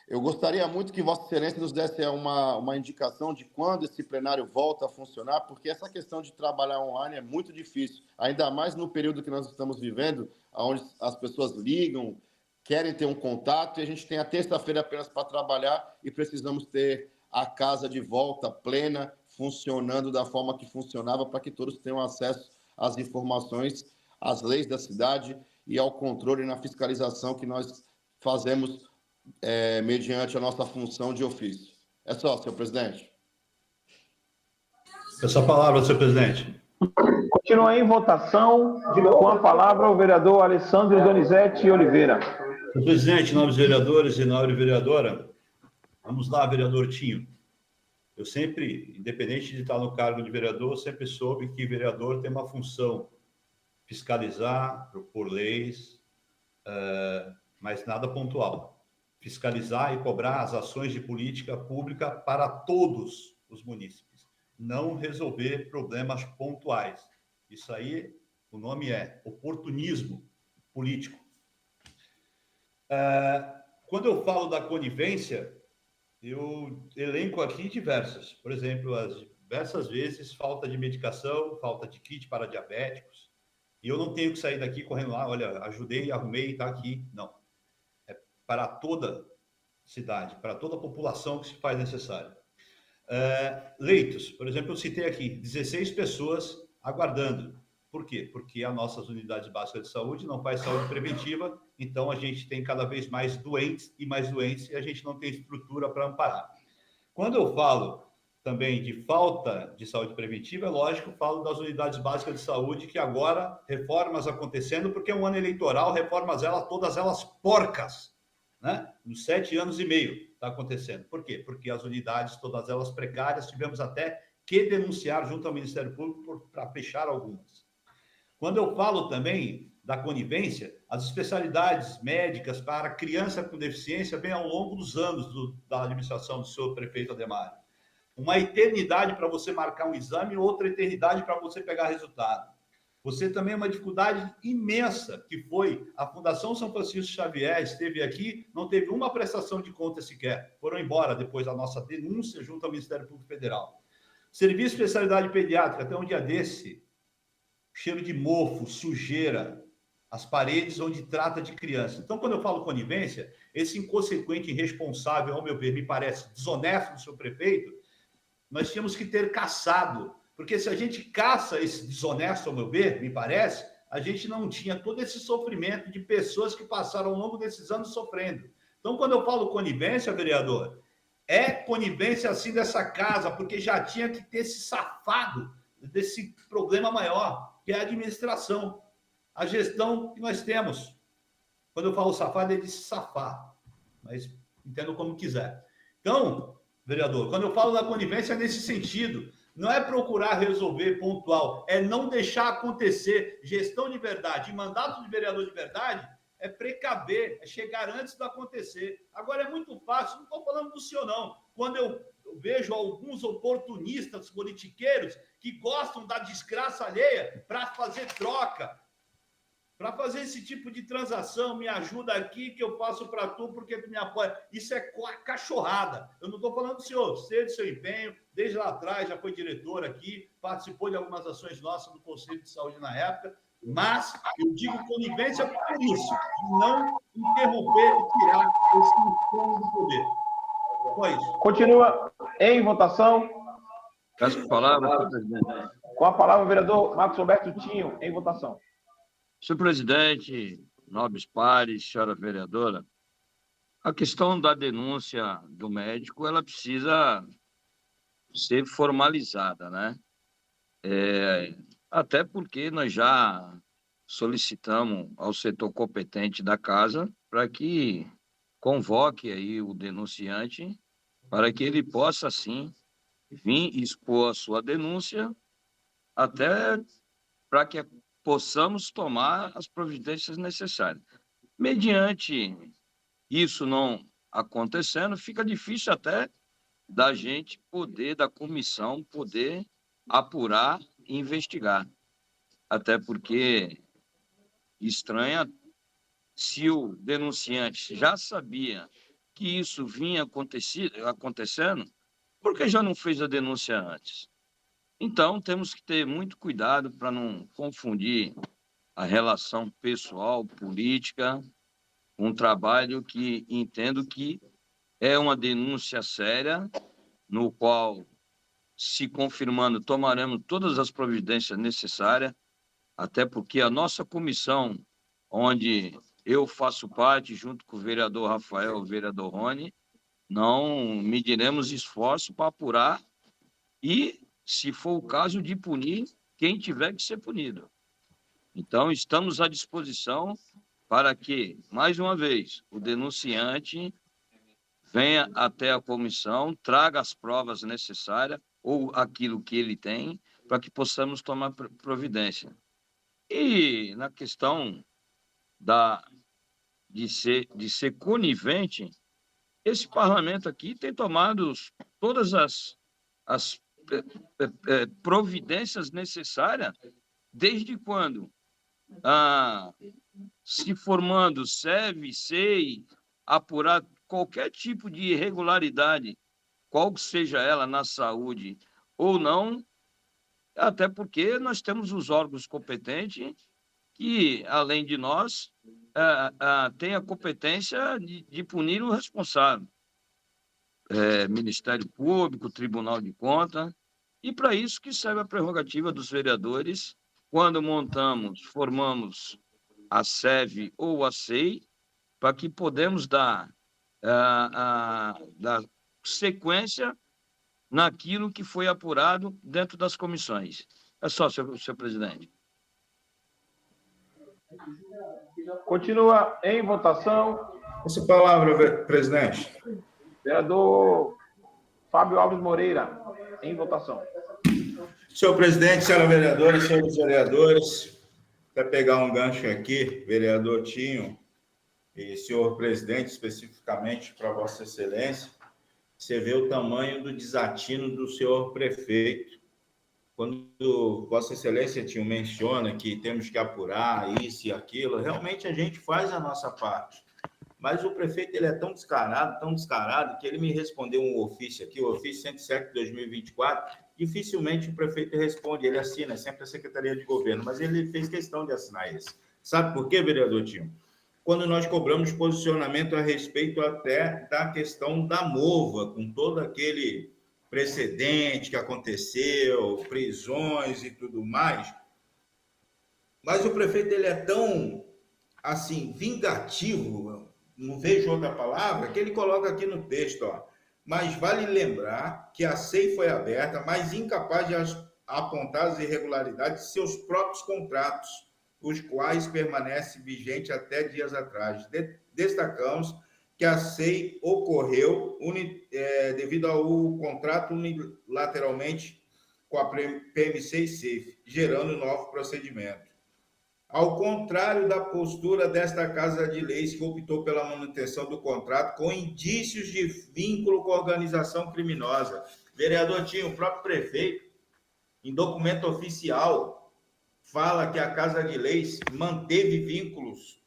eu gostaria muito que Vossa Excelência nos desse uma indicação de quando esse plenário volta a funcionar, porque essa questão de trabalhar online é muito difícil, ainda mais no período que nós estamos vivendo, onde as pessoas ligam, querem ter um contato, e a gente tem a terça-feira apenas para trabalhar e precisamos ter a casa de volta plena, funcionando da forma que funcionava, para que todos tenham acesso às informações, às leis da cidade e ao controle na fiscalização que nós fazemos mediante a nossa função de ofício. É só, senhor presidente. Essa palavra, senhor presidente. Continua em votação, com a palavra o vereador Alessandro Donizete Oliveira. Senhor presidente, nobres vereadores e nobre vereadora, vamos lá, vereador Tinho. Eu sempre, independente de estar no cargo de vereador, sempre soube que vereador tem uma função: fiscalizar, propor leis, mas nada pontual. Fiscalizar e cobrar as ações de política pública para todos os munícipes, não resolver problemas pontuais. Isso aí, o nome é oportunismo político. Quando eu falo da conivência, eu elenco aqui diversas. Por exemplo, as diversas vezes, falta de medicação, falta de kit para diabéticos, e eu não tenho que sair daqui correndo lá, olha, ajudei, arrumei, está aqui. Não. Para toda cidade, para toda a população que se faz necessário. Leitos, por exemplo, eu citei aqui, 16 pessoas aguardando. Por quê? Porque as nossas unidades básicas de saúde não faz saúde preventiva, então a gente tem cada vez mais doentes e a gente não tem estrutura para amparar. Quando eu falo também de falta de saúde preventiva, é lógico, falo das unidades básicas de saúde, que agora, reformas acontecendo, porque é um ano eleitoral, reformas todas elas porcas. né? Nos 7 anos e meio está acontecendo. Por quê? Porque as unidades, todas elas precárias, tivemos até que denunciar junto ao Ministério Público para fechar algumas. Quando eu falo também da conivência, as especialidades médicas para criança com deficiência vêm ao longo dos anos da administração do senhor prefeito Ademar. Uma eternidade para você marcar um exame, outra eternidade para você pegar resultado. Você também é uma dificuldade imensa, que foi a Fundação São Francisco Xavier, esteve aqui, não teve uma prestação de conta sequer. Foram embora depois da nossa denúncia junto ao Ministério Público Federal. Serviço de especialidade pediátrica, até um dia desse, cheiro de mofo, sujeira, as paredes onde trata de criança. Então, quando eu falo conivência, esse inconsequente, irresponsável, ao meu ver, me parece desonesto do seu prefeito, nós tínhamos que ter caçado. Porque se a gente caça esse desonesto, ao meu ver, me parece, a gente não tinha todo esse sofrimento de pessoas que passaram ao longo desses anos sofrendo. Então, quando eu falo conivência, vereador, é conivência assim dessa casa, porque já tinha que ter se safado desse problema maior, que é a administração, a gestão que nós temos. Quando eu falo safado, é de se safar, mas entendo como quiser. Então, vereador, quando eu falo da conivência é nesse sentido. Não é procurar resolver pontual, é não deixar acontecer. Gestão de verdade e mandato de vereador de verdade é precaver, é chegar antes do acontecer. Agora é muito fácil, não estou falando do senhor, não. Quando eu vejo alguns oportunistas politiqueiros que gostam da desgraça alheia para fazer troca, para fazer esse tipo de transação, me ajuda aqui que eu faço para tu porque tu me apoia. Isso é cachorrada. Eu não estou falando do senhor, sei do seu empenho, desde lá atrás já foi diretor aqui, participou de algumas ações nossas do Conselho de Saúde na época, mas eu digo conivência por isso, de não interromper e tirar esse incômodo do poder. Foi isso. Continua em votação. Peço a palavra, senhor presidente. Com a palavra, o vereador Marcos Roberto Tinho, em votação. Senhor presidente, nobres pares, senhora vereadora, a questão da denúncia do médico, ela precisa ser formalizada, né? Até porque nós já solicitamos ao setor competente da casa para que convoque aí o denunciante para que ele possa, sim, vir expor a sua denúncia, até para que possamos tomar as providências necessárias. Mediante isso não acontecendo, fica difícil até da gente poder, da comissão, poder apurar e investigar. Até porque estranha se o denunciante já sabia que isso vinha acontecendo, por que já não fez a denúncia antes? Então, temos que ter muito cuidado para não confundir a relação pessoal, política, com um trabalho que entendo que é uma denúncia séria, no qual, se confirmando, tomaremos todas as providências necessárias, até porque a nossa comissão, onde eu faço parte, junto com o vereador Rafael e o vereador Rony, não mediremos esforço para apurar e, se for o caso, de punir quem tiver que ser punido. Então, estamos à disposição para que, mais uma vez, o denunciante venha até a comissão, traga as provas necessárias ou aquilo que ele tem, para que possamos tomar providência. E na questão de ser conivente, esse parlamento aqui tem tomado todas as providências necessárias, desde quando se formando SEV, SEI, apurar qualquer tipo de irregularidade, qual que seja ela na saúde ou não, até porque nós temos os órgãos competentes que, além de nós, têm a competência de punir o responsável. Ministério Público, Tribunal de Contas, e para isso que serve a prerrogativa dos vereadores, quando formamos a SEV ou a SEI, para que podemos dar sequência naquilo que foi apurado dentro das comissões. É só, senhor presidente. Continua em votação Essa palavra, presidente. Vereador Fábio Alves Moreira, em votação. Senhor presidente, senhora vereadora, senhores vereadores, para pegar um gancho aqui, vereador Tinho e senhor presidente, especificamente para Vossa Excelência, você vê o tamanho do desatino do senhor prefeito. Quando Vossa Excelência Tinho menciona que temos que apurar isso e aquilo, realmente a gente faz a nossa parte. Mas o prefeito ele é tão descarado, que ele me respondeu um ofício aqui, o ofício 107 de 2024, dificilmente o prefeito responde, ele assina, é sempre a Secretaria de Governo, mas ele fez questão de assinar esse. Sabe por quê, vereador Tinho? Quando nós cobramos posicionamento a respeito até da questão da MOVA, com todo aquele precedente que aconteceu, prisões e tudo mais, mas o prefeito ele é tão, assim, vingativo, não vejo outra palavra, que ele coloca aqui no texto, ó. Mas vale lembrar que a SEI foi aberta, mas incapaz de apontar as irregularidades de seus próprios contratos, os quais permanecem vigentes até dias atrás. Destacamos que a SEI ocorreu devido ao contrato unilateralmente com a PMC e SEIF, gerando novo procedimento. Ao contrário da postura desta Casa de Leis, que optou pela manutenção do contrato com indícios de vínculo com a organização criminosa. Vereador Tinho, o próprio prefeito, em documento oficial, fala que a Casa de Leis manteve vínculos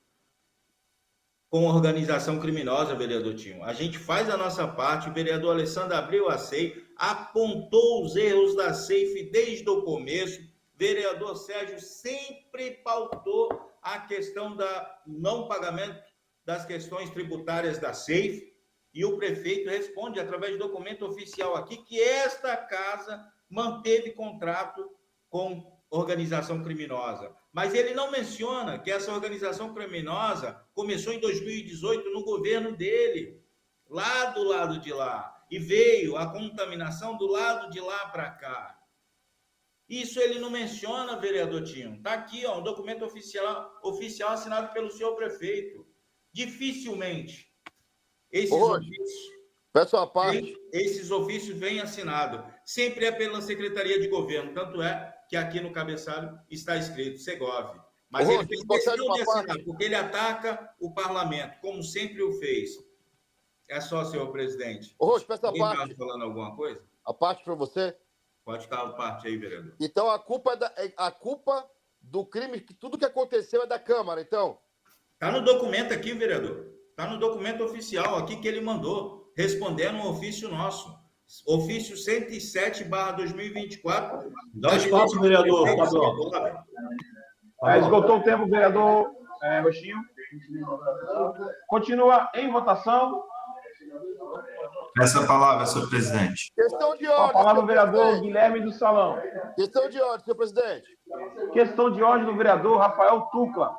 com a organização criminosa, vereador Tinho. A gente faz a nossa parte, o vereador Alessandro abriu a SEI, apontou os erros da SEIF desde o começo. Vereador Sérgio sempre pautou a questão do não pagamento das questões tributárias da SEIF, e o prefeito responde através de documento oficial aqui que esta casa manteve contrato com organização criminosa. Mas ele não menciona que essa organização criminosa começou em 2018 no governo dele, lá do lado de lá, e veio a contaminação do lado de lá para cá. Isso ele não menciona, vereador Tinho. Está aqui, ó, um documento oficial assinado pelo senhor prefeito. Dificilmente esses ofícios vêm assinados. Sempre é pela Secretaria de Governo. Tanto é que aqui no cabeçalho está escrito Segov. Mas ele fez questão de assinar, porque ele ataca o parlamento, como sempre o fez. É só, senhor presidente. Roxo, peça a Alguém parte. está falando alguma coisa? A parte para você. Pode ficar a parte aí, vereador. Então, a culpa do crime, que tudo que aconteceu é da Câmara, então? Está no documento aqui, vereador. Está no documento oficial aqui que ele mandou, respondendo um ofício nosso. Ofício 107/2024. Dá espaço, vereador. Esgotou o tempo, vereador Roxinho. Continua em votação. Essa palavra, senhor presidente. Questão de Com a ordem. palavra o senhor vereador presidente. Guilherme do Salão. Questão de ordem, senhor presidente. Questão de ordem do vereador Rafael Tucla.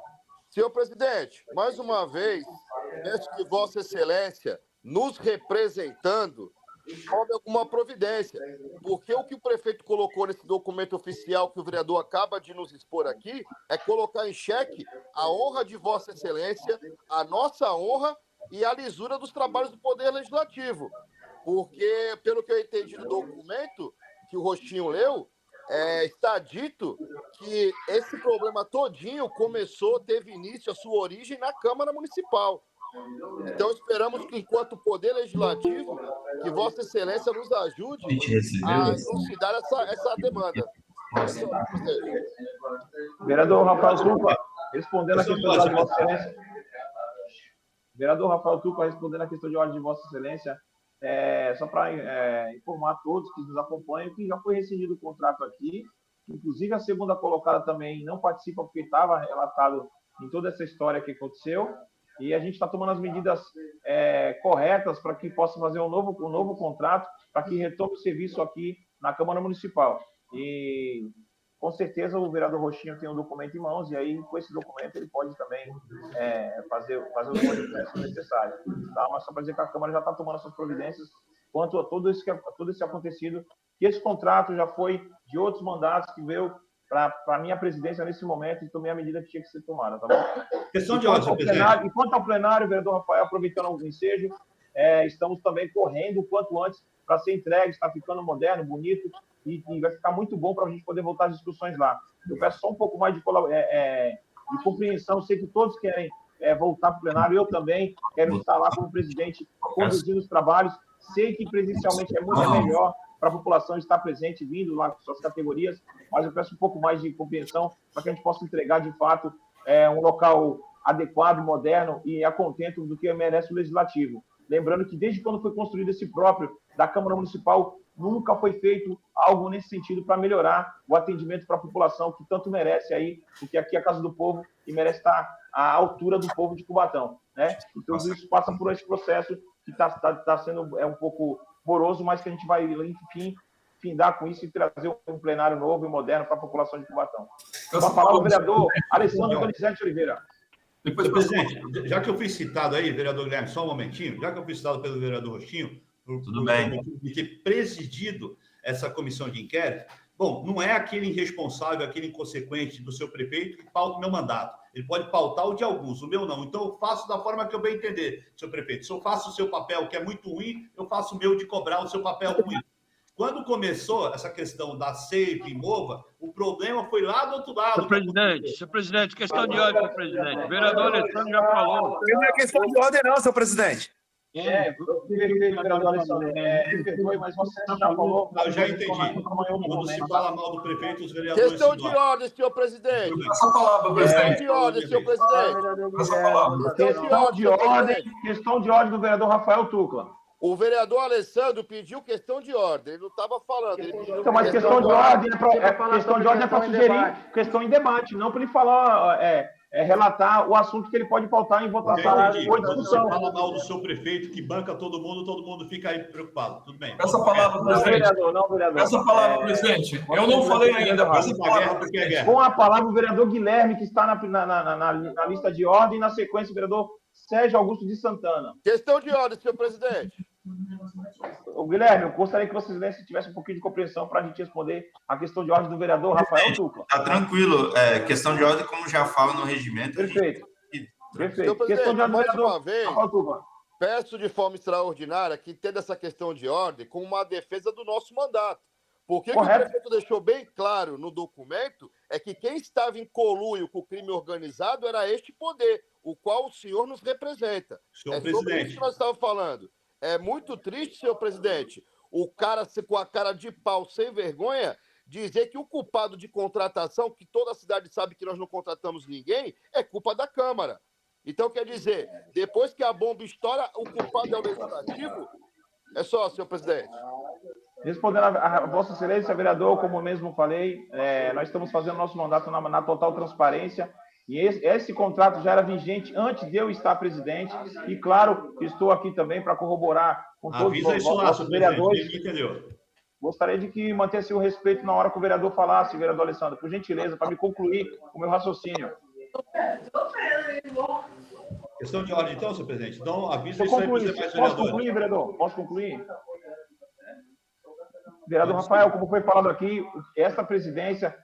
Senhor presidente, mais uma vez, peço que Vossa Excelência, nos representando, tome alguma providência. Porque o que o prefeito colocou nesse documento oficial que o vereador acaba de nos expor aqui é colocar em xeque a honra de Vossa Excelência, a nossa honra e a lisura dos trabalhos do Poder Legislativo. Porque, pelo que eu entendi do documento que o Roxinho leu, está dito que esse problema todinho teve início, a sua origem na Câmara Municipal. Então, esperamos que, enquanto Poder Legislativo, que Vossa Excelência nos ajude a elucidar essa demanda. Vereador Rafael Tucla, respondendo a questão de ordem de Vossa Excelência. Vereador Rafael Tucla, respondendo a questão de ordem de Vossa Excelência, só para informar a todos que nos acompanham que já foi rescindido o contrato aqui, inclusive a segunda colocada também não participa porque estava relatado em toda essa história que aconteceu, e a gente está tomando as medidas corretas para que possa fazer um novo contrato, para que retome o serviço aqui na Câmara Municipal. E com certeza o vereador Roxinho tem um documento em mãos, e aí com esse documento ele pode também fazer os modificações necessárias. Tá? Mas só para dizer que a Câmara já está tomando essas providências quanto a todo esse acontecido, que esse contrato já foi de outros mandatos que veio para minha presidência nesse momento e tomei a medida que tinha que ser tomada, tá bom? Questão de ordem, senhor presidente. E quanto ao plenário, vereador Rafael, aproveitando o ensejo, estamos também correndo o quanto antes para ser entregue, está ficando moderno, bonito, e vai ficar muito bom para a gente poder voltar às discussões lá. Eu peço só um pouco mais de compreensão, sei que todos querem voltar para o plenário, eu também quero estar lá como presidente, conduzindo os trabalhos, sei que presencialmente é muito melhor para a população estar presente, vindo lá com suas categorias, mas eu peço um pouco mais de compreensão para que a gente possa entregar, de fato, um local adequado, moderno e a contento do que merece o Legislativo. Lembrando que desde quando foi construído esse próprio da Câmara Municipal, nunca foi feito algo nesse sentido para melhorar o atendimento para a população que tanto merece aí, porque aqui é a Casa do Povo e merece estar à altura do povo de Cubatão, né? Então isso passa por esse processo que está sendo um pouco moroso, mas que a gente vai, enfim, findar com isso e trazer um plenário novo e moderno para a população de Cubatão. Com a palavra o vereador Alessandro Donizete Oliveira. Depois, presidente, já que eu fui citado aí, vereador Guilherme, só um momentinho, já que eu fui citado pelo vereador Rostinho, Tudo bem. de ter presidido essa comissão de inquérito, bom, não é aquele irresponsável, aquele inconsequente do seu prefeito que pauta o meu mandato. Ele pode pautar o de alguns, o meu não. Então, eu faço da forma que eu bem entender, seu prefeito. Se eu faço o seu papel, que é muito ruim, eu faço o meu de cobrar o seu papel ruim. Quando começou essa questão da SEIP e MOVA, o problema foi lá do outro lado. Seu presidente, questão de ordem, senhor presidente. O vereador Alessandro já falou. Não é questão de ordem, não, senhor presidente. Vereador Alessandro, mas você já falou. Eu já entendi. Quando se fala mal do prefeito, os vereadores. Questão de ordem, senhor presidente. Passa a palavra, presidente. Questão de ordem, senhor presidente. Passa a palavra. Questão de ordem do vereador Rafael Tucla. O vereador Alessandro pediu questão de ordem, ele não estava falando. Ele pediu então, mas questão de ordem é para sugerir questão em debate, não para ele falar, relatar o assunto que ele pode pautar em votação ou discussão. Você fala mal do seu prefeito, que banca todo mundo fica aí preocupado. Tudo bem. Essa palavra, presidente. Não, vereador. Essa palavra, presidente. Eu não falei ainda. Essa palavra, presidente. Com a palavra, o vereador Guilherme, que está na lista de ordem, e na sequência, o vereador Sérgio Augusto de Santana. Questão de ordem, senhor presidente. O Guilherme, eu gostaria que vocês tivessem um pouquinho de compreensão para a gente responder a questão de ordem do vereador Rafael Tucla. Tá tranquilo. Questão de ordem, como já fala no regimento. Perfeito. Senhor presidente, Questão de ordem do mais vereador uma vez, Rafael Tucla. peço de forma extraordinária que entenda essa questão de ordem como uma defesa do nosso mandato. Porque o prefeito deixou bem claro no documento é que quem estava em conluio com o crime organizado era este poder, o qual o senhor nos representa. Senhor sobre presidente. isso que nós estávamos falando. É muito triste, senhor presidente, o cara com a cara de pau, sem vergonha, dizer que o culpado de contratação, que toda a cidade sabe que nós não contratamos ninguém, é culpa da Câmara. Então, quer dizer, depois que a bomba estoura, o culpado é o Legislativo? É só, senhor presidente. Respondendo a Vossa Excelência, vereador, como eu mesmo falei, nós estamos fazendo nosso mandato na total transparência. E esse contrato já era vigente antes de eu estar presidente. E, claro, estou aqui também para corroborar com todos os vereadores. Entendeu? Gostaria de que mantesse o respeito na hora que o vereador falasse, vereador Alessandro, por gentileza, para me concluir o meu raciocínio. Questão de ordem, então, senhor presidente. Então, avisa isso aí para os demais Posso vereadores. concluir, vereador? Posso concluir? Vereador Rafael, como foi falado aqui, esta presidência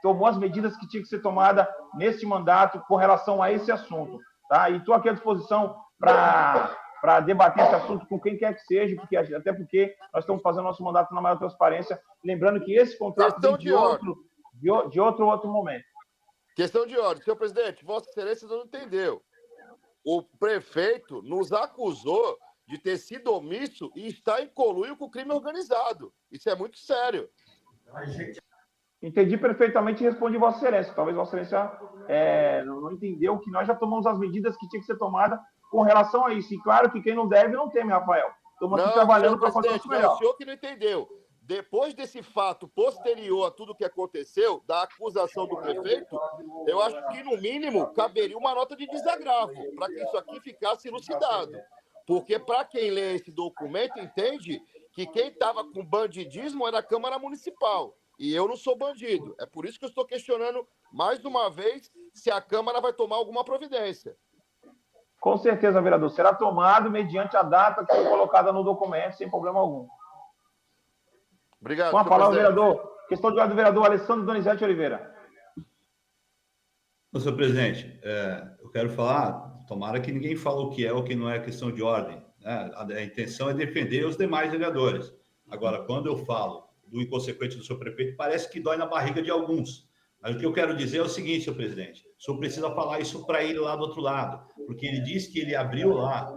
tomou as medidas que tinham que ser tomadas neste mandato com relação a esse assunto. Tá? E estou aqui à disposição para debater esse assunto com quem quer que seja, até porque nós estamos fazendo nosso mandato na maior transparência, lembrando que esse contrato vem de outro momento. Questão de ordem. Senhor presidente, Vossa Excelência não entendeu. O prefeito nos acusou de ter sido omisso e estar em conluio com o crime organizado. Isso é muito sério. Entendi perfeitamente e respondi Vossa Excelência. Talvez Vossa Excelência não entendeu que nós já tomamos as medidas que tinham que ser tomadas com relação a isso. E claro que quem não deve não teme, Rafael. Estamos aqui trabalhando para fazer isso melhor. O senhor que não entendeu. Depois desse fato posterior a tudo que aconteceu, da acusação do prefeito, eu acho que, no mínimo, caberia uma nota de desagravo para que isso aqui ficasse elucidado. Porque, para quem lê esse documento, entende que quem estava com bandidismo era a Câmara Municipal. E eu não sou bandido. É por isso que eu estou questionando, mais uma vez, se a Câmara vai tomar alguma providência. Com certeza, vereador. Será tomado mediante a data que foi colocada no documento, sem problema algum. Obrigado. Com a palavra, vereador Questão de ordem do vereador Alessandro Donizete Oliveira. Senhor presidente, eu quero falar, tomara que ninguém fale o que é ou que não é questão de ordem, né? A intenção é defender os demais vereadores. Agora, quando eu falo do inconsequente do senhor prefeito, parece que dói na barriga de alguns. Mas o que eu quero dizer é o seguinte, senhor presidente, o senhor precisa falar isso para ele lá do outro lado, porque ele disse que ele abriu lá,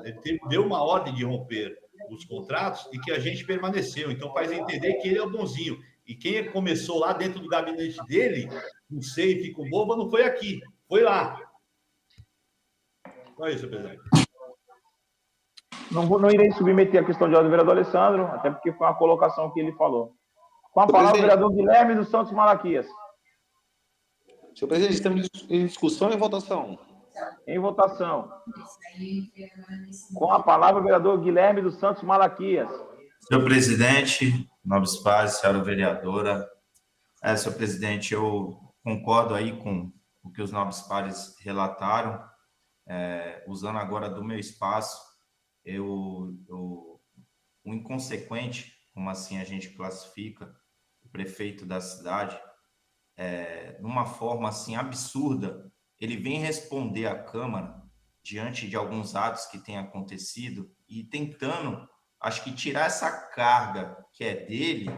ele deu uma ordem de romper os contratos e que a gente permaneceu. Então, faz entender que ele é o bonzinho. E quem começou lá dentro do gabinete dele, não sei, fico boba, não foi aqui, foi lá. Só isso, presidente. Não irei submeter a questão de ordem do vereador Alessandro, até porque foi uma colocação que ele falou. Com a palavra, o vereador Guilherme dos Santos Malaquias. Senhor presidente, estamos em discussão e votação. Em votação. Com a palavra, o vereador Guilherme dos Santos Malaquias. Senhor presidente, nobres pares, senhora vereadora, senhor presidente, eu concordo aí com o que os nobres pares relataram, usando agora do meu espaço, o inconsequente, como assim a gente classifica, o prefeito da cidade, numa forma assim absurda, ele vem responder à Câmara diante de alguns atos que têm acontecido e tentando, acho que, tirar essa carga que é dele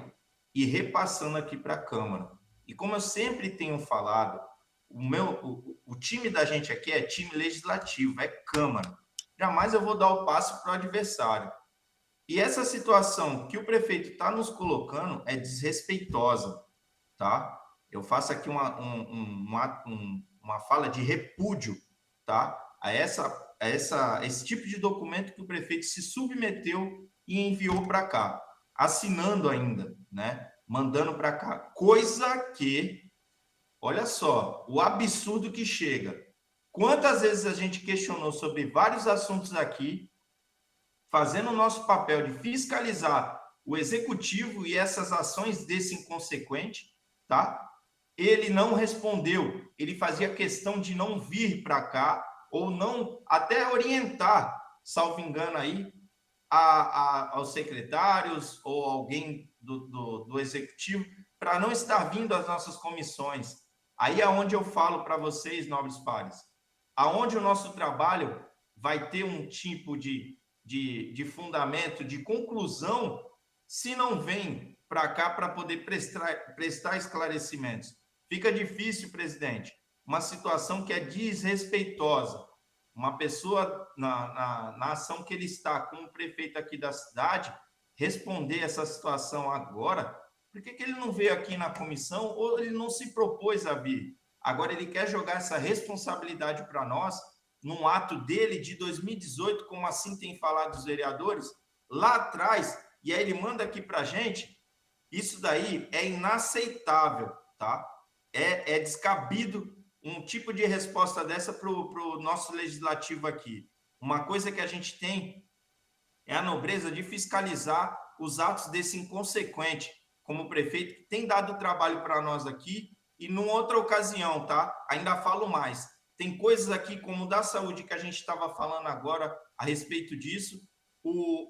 e repassando aqui para a Câmara. E como eu sempre tenho falado, o time da gente aqui é time legislativo, é Câmara. Jamais eu vou dar o passo para o adversário. E essa situação que o prefeito está nos colocando é desrespeitosa, tá? Eu faço aqui uma fala de repúdio, tá? A esse tipo de documento que o prefeito se submeteu e enviou para cá, assinando ainda, né? Mandando para cá. Coisa que, olha só, o absurdo que chega. Quantas vezes a gente questionou sobre vários assuntos aqui, fazendo o nosso papel de fiscalizar o executivo e essas ações desse inconsequente, tá? Ele não respondeu, ele fazia questão de não vir para cá, ou não, até orientar, salvo engano aí, aos secretários ou alguém do executivo, para não estar vindo às nossas comissões. Aí é onde eu falo para vocês, nobres pares, aonde o nosso trabalho vai ter um tipo de fundamento, de conclusão, se não vem para cá para poder prestar esclarecimentos. Fica difícil, presidente, uma situação que é desrespeitosa. Uma pessoa, na ação que ele está como prefeito aqui da cidade, responder essa situação agora, por que ele não veio aqui na comissão ou ele não se propôs a vir? Agora ele quer jogar essa responsabilidade para nós, num ato dele de 2018, como assim tem falado os vereadores, lá atrás, e aí ele manda aqui para a gente. Isso daí é inaceitável, tá? É descabido um tipo de resposta dessa para o nosso legislativo aqui. Uma coisa que a gente tem é a nobreza de fiscalizar os atos desse inconsequente, como o prefeito, que tem dado trabalho para nós aqui, e numa outra ocasião, tá? Ainda falo mais. Tem coisas aqui, como da saúde, que a gente estava falando agora a respeito disso.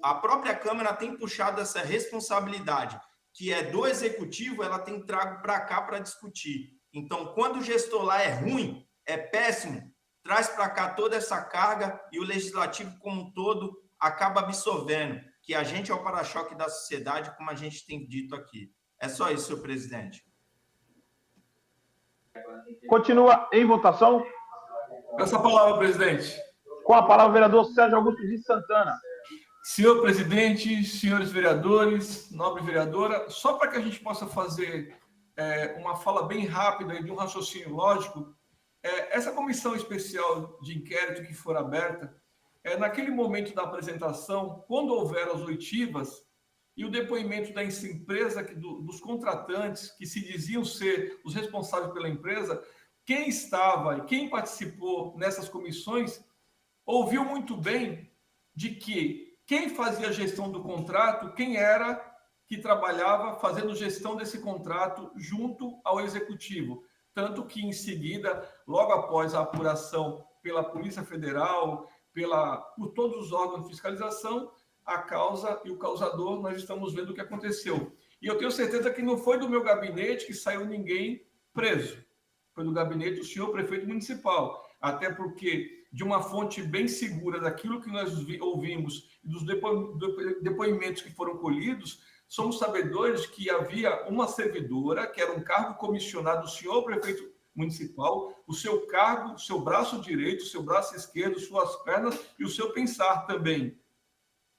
A própria Câmara tem puxado essa responsabilidade, que é do Executivo, ela tem trago para cá para discutir. Então, quando o gestor lá é ruim, é péssimo, traz para cá toda essa carga e o Legislativo como um todo acaba absorvendo, que a gente é o para-choque da sociedade, como a gente tem dito aqui. É só isso, senhor presidente. Continua em votação. Essa palavra, presidente. Com a palavra, o vereador Sérgio Augusto de Santana. Senhor presidente, senhores vereadores, nobre vereadora, só para que a gente possa fazer uma fala bem rápida e de um raciocínio lógico, essa comissão especial de inquérito que for aberta, naquele momento da apresentação, quando houver as oitivas e o depoimento da empresa, dos contratantes que se diziam ser os responsáveis pela empresa, quem estava e quem participou nessas comissões ouviu muito bem de que quem fazia a gestão do contrato, quem era que trabalhava fazendo gestão desse contrato junto ao executivo. Tanto que, em seguida, logo após a apuração pela Polícia Federal, por todos os órgãos de fiscalização, a causa e o causador, nós estamos vendo o que aconteceu. E eu tenho certeza que não foi do meu gabinete que saiu ninguém preso. Foi do gabinete do senhor prefeito municipal. Até porque, de uma fonte bem segura daquilo que nós ouvimos, dos depoimentos que foram colhidos, somos sabedores que havia uma servidora, que era um cargo comissionado do senhor prefeito municipal, o seu cargo, o seu braço direito, o seu braço esquerdo, suas pernas e o seu pensar também.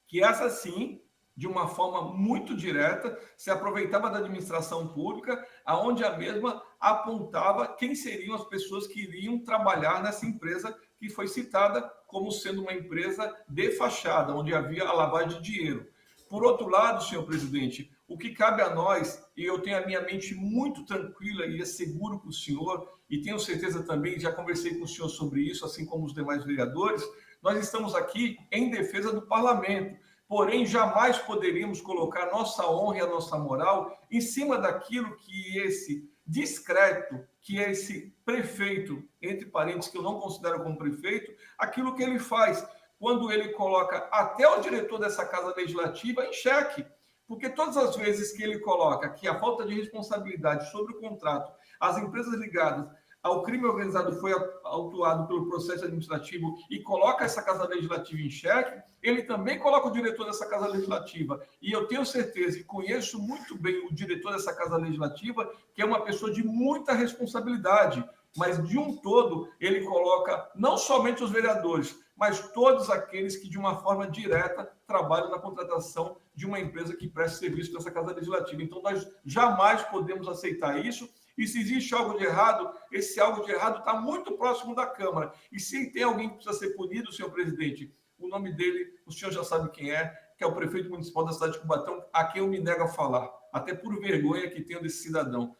Que essa sim, de uma forma muito direta, se aproveitava da administração pública, aonde a mesma apontava quem seriam as pessoas que iriam trabalhar nessa empresa que foi citada como sendo uma empresa de fachada, onde havia a lavagem de dinheiro. Por outro lado, senhor presidente, o que cabe a nós, e eu tenho a minha mente muito tranquila e asseguro para o senhor, e tenho certeza também, já conversei com o senhor sobre isso, assim como os demais vereadores, nós estamos aqui em defesa do parlamento. Porém, jamais poderíamos colocar nossa honra e a nossa moral em cima daquilo que esse discreto, que é esse prefeito, entre parênteses, que eu não considero como prefeito, aquilo que ele faz, quando ele coloca até o diretor dessa Casa Legislativa em xeque. Porque todas as vezes que ele coloca que a falta de responsabilidade sobre o contrato, as empresas ligadas ao crime organizado foi autuado pelo processo administrativo e coloca essa Casa Legislativa em xeque, ele também coloca o diretor dessa Casa Legislativa. E eu tenho certeza e conheço muito bem o diretor dessa Casa Legislativa, que é uma pessoa de muita responsabilidade, mas de um todo ele coloca não somente os vereadores, mas todos aqueles que de uma forma direta trabalham na contratação de uma empresa que presta serviço nessa Casa Legislativa. Então nós jamais podemos aceitar isso. E se existe algo de errado, esse algo de errado está muito próximo da Câmara. E se tem alguém que precisa ser punido, senhor presidente, o nome dele, o senhor já sabe quem é, que é o prefeito municipal da cidade de Cubatão, a quem eu me nego a falar, até por vergonha que tenho desse cidadão.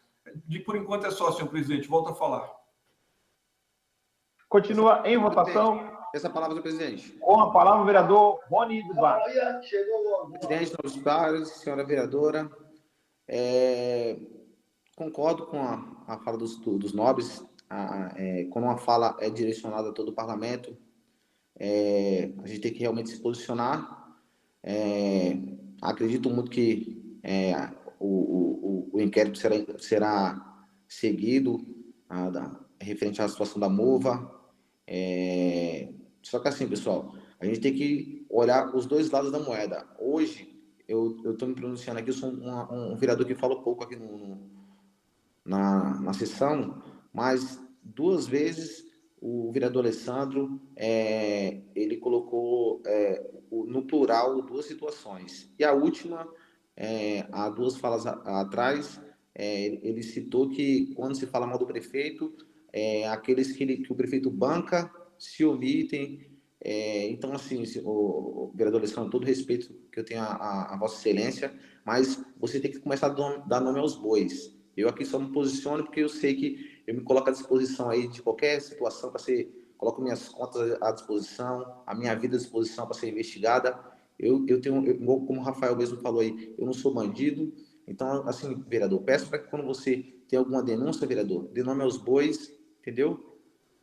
Por enquanto é só, senhor presidente, volto a falar. Continua em votação. Essa palavra do presidente. Com a palavra o vereador Rony do Bar. Presidente, nobres pares, senhora vereadora, concordo com a fala dos nobres, quando uma fala é direcionada a todo o parlamento, a gente tem que realmente se posicionar. Acredito muito que o inquérito será seguido referente à situação da MOVA. Só que assim, pessoal, a gente tem que olhar os dois lados da moeda. Hoje, eu estou me pronunciando aqui, eu sou um vereador que fala pouco aqui na sessão, mas 2 vezes o vereador Alessandro, ele colocou no plural 2 situações. E a última, há 2 falas atrás, ele citou que quando se fala mal do prefeito, aqueles que o prefeito banca se omitem. Então, assim, o vereador Alessandro, todo respeito que eu tenho a Vossa Excelência, mas você tem que começar a dar nome aos bois. Eu aqui só me posiciono porque eu sei que eu me coloco à disposição aí de qualquer situação coloco minhas contas à disposição, a minha vida à disposição para ser investigada. Eu tenho, como o Rafael mesmo falou aí, eu não sou bandido. Então, assim, vereador, peço para que quando você tem alguma denúncia, vereador, dê nome aos bois, entendeu?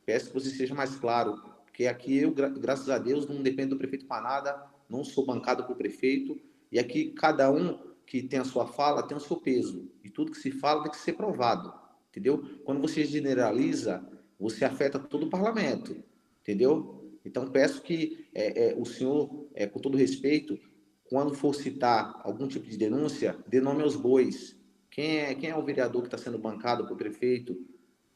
Peço que você seja mais claro, porque aqui eu, graças a Deus, não dependo do prefeito para nada, não sou bancado por prefeito, e aqui cada um que tem a sua fala tem o seu peso, e tudo que se fala tem que ser provado, entendeu? Quando você generaliza, você afeta todo o parlamento, entendeu? Então, peço que o senhor, com todo respeito, quando for citar algum tipo de denúncia, dê nome aos bois. Quem é o vereador que está sendo bancado por prefeito,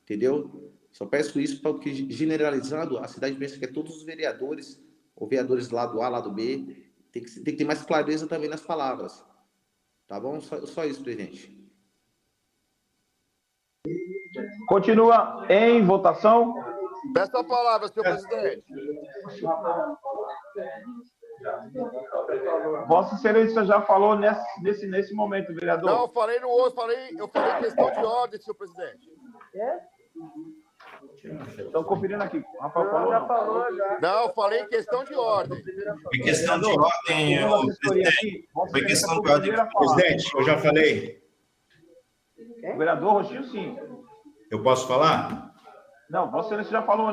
entendeu? Só peço isso porque, generalizando, a cidade pensa que é todos os vereadores, ou vereadores lado A, lado B, tem que ter mais clareza também nas palavras. Tá bom? Só isso, presidente. Continua em votação. Peço a palavra, senhor presidente. Vossa Excelência já falou nesse momento, vereador. Não, eu falei no outro, eu falei questão de ordem, senhor presidente. Estão conferindo aqui. Rafael falou, já falou, já. Não, eu falei questão de ordem. Foi questão de ordem, presidente. Foi questão de ordem. Presidente, eu já falei. O vereador Roxinho, sim. Eu posso falar? Não, Vossa Excelência já falou.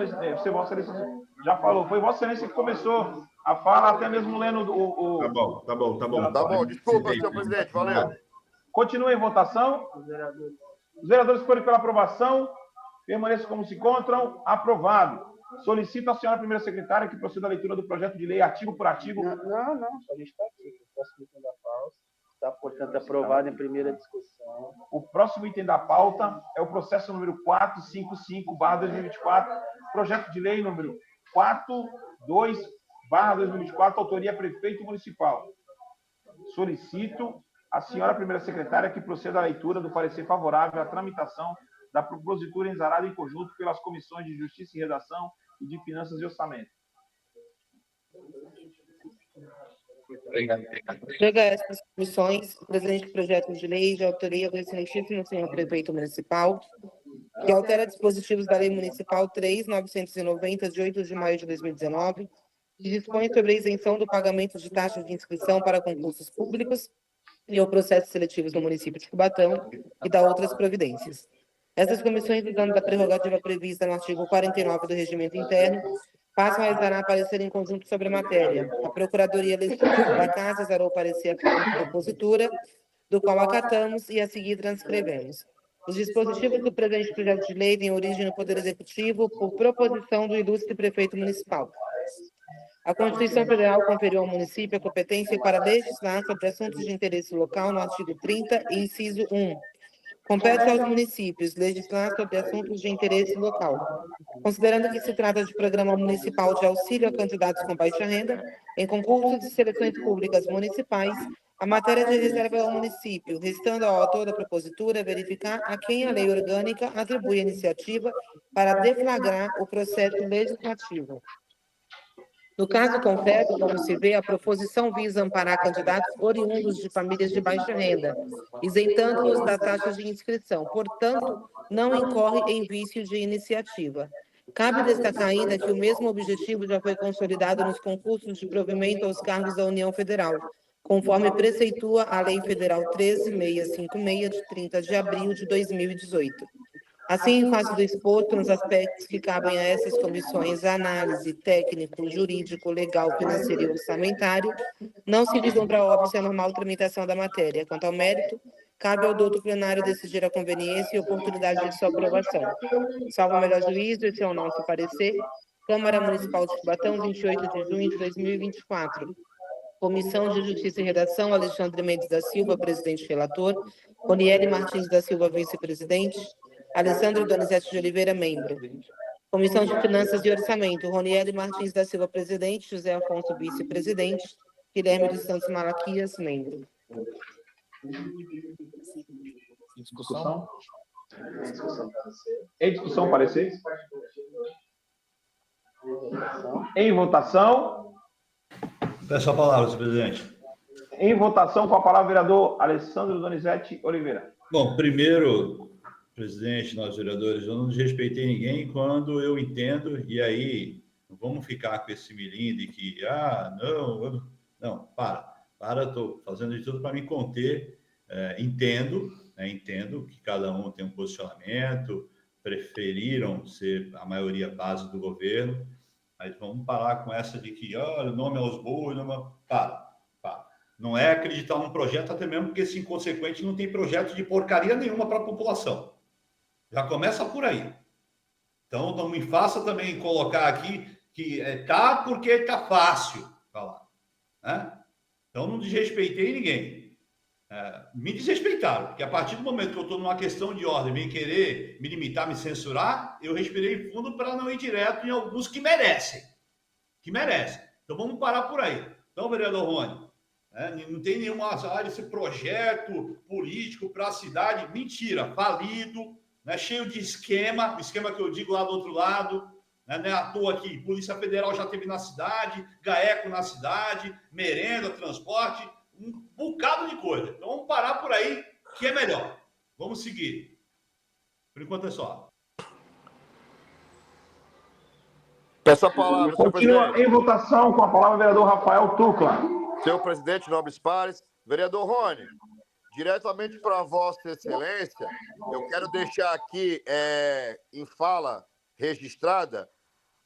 Vossa Excelência já falou. Foi Vossa Excelência que começou a fala, até mesmo lendo o... Tá bom. Tá bom, desculpa, senhor presidente, valeu. Continua em votação. Os vereadores que forem pela aprovação, permaneçam como se encontram. Aprovado. Solicito à senhora primeira secretária que proceda à leitura do projeto de lei, artigo por artigo. Não, a gente está aqui. O próximo item da pauta está, portanto, aprovado em primeira discussão. O próximo item da pauta é o processo número 455/2024, projeto de lei número 42/2024, autoria prefeito municipal. Solicito à senhora primeira secretária que proceda à leitura do parecer favorável à tramitação da propositura exarada em conjunto pelas comissões de Justiça e Redação e de Finanças e Orçamento. Chega a essas comissões o presente projeto de lei de autoria do excelentíssimo senhor prefeito municipal, que altera dispositivos da Lei Municipal 3.990, de 8 de maio de 2019, que dispõe sobre a isenção do pagamento de taxas de inscrição para concursos públicos e ou processos seletivos no município de Cubatão e da outras providências. Essas comissões, usando da prerrogativa prevista no artigo 49 do Regimento Interno, passam a exarar parecer em conjunto sobre a matéria. A Procuradoria Legislativa da Casa exarou parecer à propositura, do qual acatamos e a seguir transcrevemos. Os dispositivos do presente projeto de lei têm origem no Poder Executivo por proposição do ilustre prefeito municipal. A Constituição Federal conferiu ao município a competência para legislar sobre assuntos de interesse local no artigo 30, inciso 1. Compete aos municípios legislar sobre assuntos de interesse local. Considerando que se trata de programa municipal de auxílio a candidatos com baixa renda, em concursos e seleções públicas municipais, a matéria de reserva ao município, restando ao autor da propositura verificar a quem a lei orgânica atribui a iniciativa para deflagrar o processo legislativo. No caso concreto, como se vê, a proposição visa amparar candidatos oriundos de famílias de baixa renda, isentando-os da taxa de inscrição. Portanto, não incorre em vício de iniciativa. Cabe destacar ainda que o mesmo objetivo já foi consolidado nos concursos de provimento aos cargos da União Federal, conforme preceitua a Lei Federal 13.656, de 30 de abril de 2018. Assim, em face do exposto, nos aspectos que cabem a essas comissões, a análise técnico, jurídico, legal, financeiro e orçamentário, não se vislumbra óbvio a normal tramitação da matéria. Quanto ao mérito, cabe ao douto plenário decidir a conveniência e oportunidade de sua aprovação. Salvo o melhor juízo, esse é o nosso parecer. Câmara Municipal de Cubatão, 28 de junho de 2024. Comissão de Justiça e Redação, Alexandre Mendes da Silva, presidente relator. Roniele Martins da Silva, vice-presidente. Alessandro Donizete de Oliveira, membro. Comissão de Finanças e Orçamento, Roniele Martins da Silva, presidente. José Afonso, vice-presidente. Guilherme dos Santos Malaquias, membro. Discussão? Em discussão, parecer? Em votação? Peço a palavra, senhor presidente. Em votação, com a palavra, vereador Alessandro Donizete Oliveira. Bom, primeiro, presidente, nós vereadores, eu não desrespeitei ninguém quando eu entendo, e aí não vamos ficar com esse milim de que, não, para, estou fazendo de tudo para me conter, entendo que cada um tem um posicionamento, preferiram ser a maioria base do governo, mas vamos parar com essa de que, nome aos bois, para. Não é acreditar num projeto, até mesmo porque esse inconsequente não tem projeto de porcaria nenhuma para a população. Já começa por aí. Então, não me faça também colocar aqui que tá porque tá fácil falar. Né? Então, não desrespeitei ninguém. Me desrespeitaram, porque a partir do momento que eu estou numa questão de ordem, vem querer me limitar, me censurar, eu respirei fundo para não ir direto em alguns que merecem. Então, vamos parar por aí. Então, vereador Rony, não tem nenhuma esse projeto político para a cidade. Mentira, falido. Né, cheio de esquema, o esquema que eu digo lá do outro lado, né, não é à toa que Polícia Federal já teve na cidade, GAECO na cidade, merenda, transporte, um bocado de coisa. Então vamos parar por aí, que é melhor. Vamos seguir. Por enquanto é só. Peço a palavra, senhor Continua presidente. em votação, com a palavra, vereador Rafael Tucla. Senhor presidente, nobres pares, vereador Rony, diretamente para Vossa Excelência, eu quero deixar aqui em fala registrada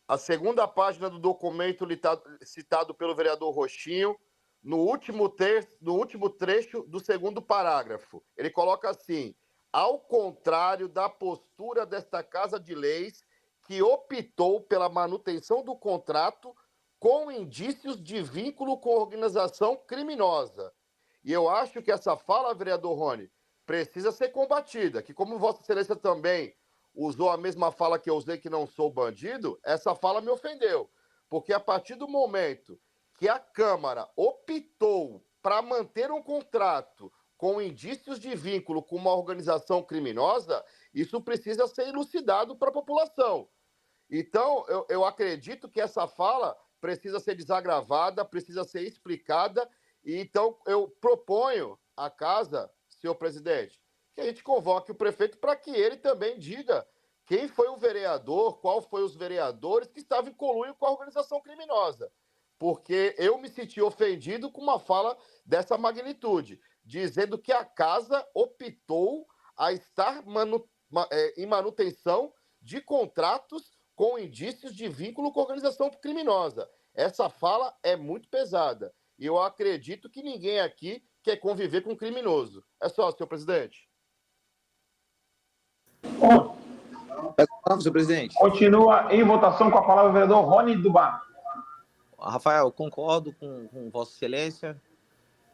a segunda página do documento citado pelo vereador Roxinho, no último trecho do segundo parágrafo. Ele coloca assim: ao contrário da postura desta Casa de Leis, que optou pela manutenção do contrato com indícios de vínculo com organização criminosa. E eu acho que essa fala, vereador Rony, precisa ser combatida, que como Vossa Excelência também usou a mesma fala que eu usei, que não sou bandido, essa fala me ofendeu. Porque a partir do momento que a Câmara optou para manter um contrato com indícios de vínculo com uma organização criminosa, isso precisa ser elucidado para a população. Então, eu acredito que essa fala precisa ser desagravada, precisa ser explicada, e então eu proponho à Casa, senhor presidente, que a gente convoque o prefeito para que ele também diga quem foi o vereador, qual foi os vereadores que estavam em conluio com a organização criminosa. Porque eu me senti ofendido com uma fala dessa magnitude, dizendo que a Casa optou a estar em manutenção de contratos com indícios de vínculo com organização criminosa. Essa fala é muito pesada. E eu acredito que ninguém aqui quer conviver com um criminoso. É só, senhor presidente. Senhor presidente. Continua em votação com a palavra o vereador Rony do Bar. Rafael, concordo com Vossa Excelência